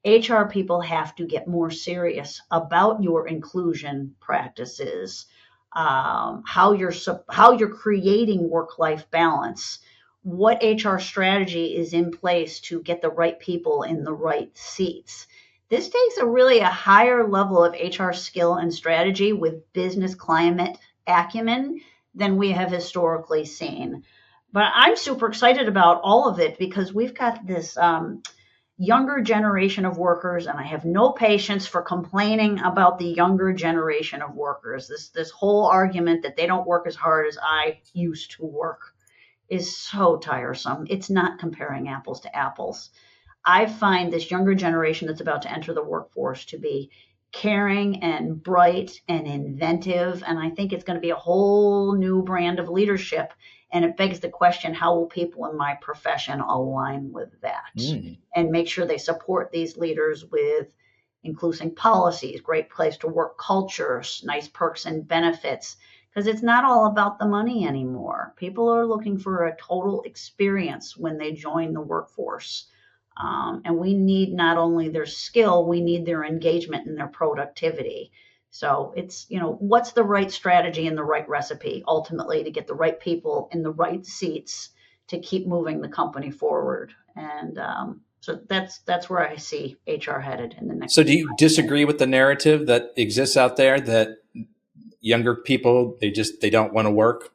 HR people have to get more serious about your inclusion practices, how you're creating work-life balance, what HR strategy is in place to get the right people in the right seats. This takes a higher level of HR skill and strategy with business climate acumen than we have historically seen. But I'm super excited about all of it because we've got this younger generation of workers, and I have no patience for complaining about the younger generation of workers. This whole argument that they don't work as hard as I used to work is so tiresome. It's not comparing apples to apples. I find this younger generation that's about to enter the workforce to be caring and bright and inventive, and I think it's going to be a whole new brand of leadership. And it begs the question, how will people in my profession align with that and make sure they support these leaders with including policies, great place to work cultures, nice perks and benefits, because it's not all about the money anymore. People are looking for a total experience when they join the workforce. And we need not only their skill, we need their engagement and their productivity. So it's, what's the right strategy and the right recipe ultimately to get the right people in the right seats to keep moving the company forward. And so that's where I see HR headed in the next. So do you disagree with the narrative that exists out there that younger people, they don't want to work?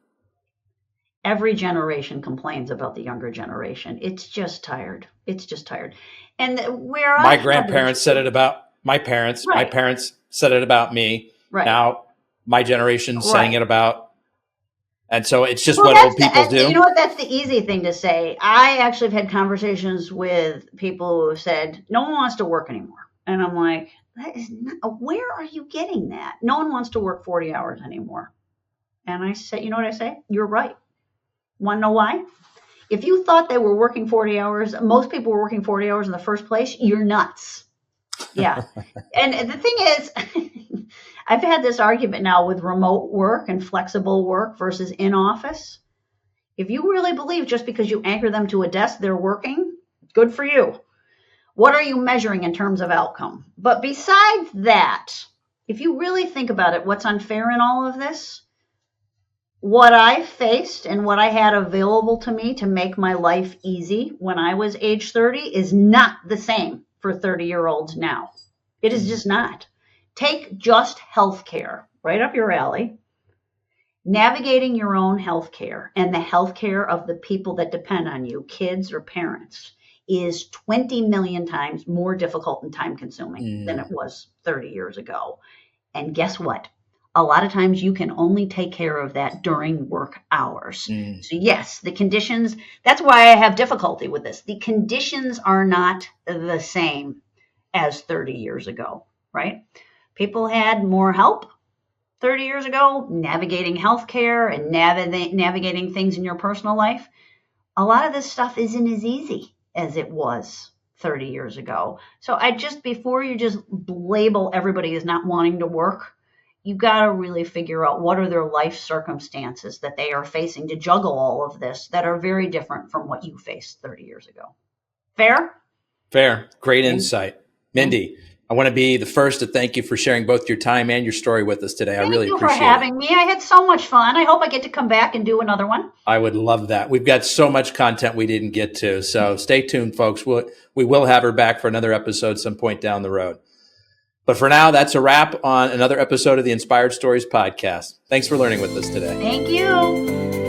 Every generation complains about the younger generation. It's just tired. And where my grandparents said it about my parents. Right. My parents said it about me. Right. Now my generation's saying it about, and so it's just what old people do. You know what? That's the easy thing to say. I actually have had conversations with people who have said, no one wants to work anymore. And I'm like, that is not, where are you getting that? No one wants to work 40 hours anymore. And I say, you know what I say? You're right. Want to know why? If you thought they were working 40 hours, most people were working 40 hours in the first place, you're nuts. Yeah. And the thing is, I've had this argument now with remote work and flexible work versus in office. If you really believe just because you anchor them to a desk, they're working, good for you. What are you measuring in terms of outcome? But besides that, if you really think about it, what's unfair in all of this? What I faced and what I had available to me to make my life easy when I was age 30 is not the same for 30-year-olds now. It is just not. Take just healthcare, right up your alley. Navigating your own healthcare and the healthcare of the people that depend on you, kids or parents, is 20 million times more difficult and time-consuming than it was 30 years ago. And guess what? A lot of times you can only take care of that during work hours. So yes, the conditions, that's why I have difficulty with this. The conditions are not the same as 30 years ago, right? People had more help 30 years ago, navigating healthcare and navigating things in your personal life. A lot of this stuff isn't as easy as it was 30 years ago. So before you just label everybody as not wanting to work, you got to really figure out what are their life circumstances that they are facing to juggle all of this that are very different from what you faced 30 years ago. Fair? Fair. Great insight. Mindy, I want to be the first to thank you for sharing both your time and your story with us today. I really appreciate it. Thank you for having me. I had so much fun. I hope I get to come back and do another one. I would love that. We've got so much content we didn't get to. So stay tuned, folks. We will have her back for another episode some point down the road. But for now, that's a wrap on another episode of the Inspired Stories podcast. Thanks for learning with us today. Thank you.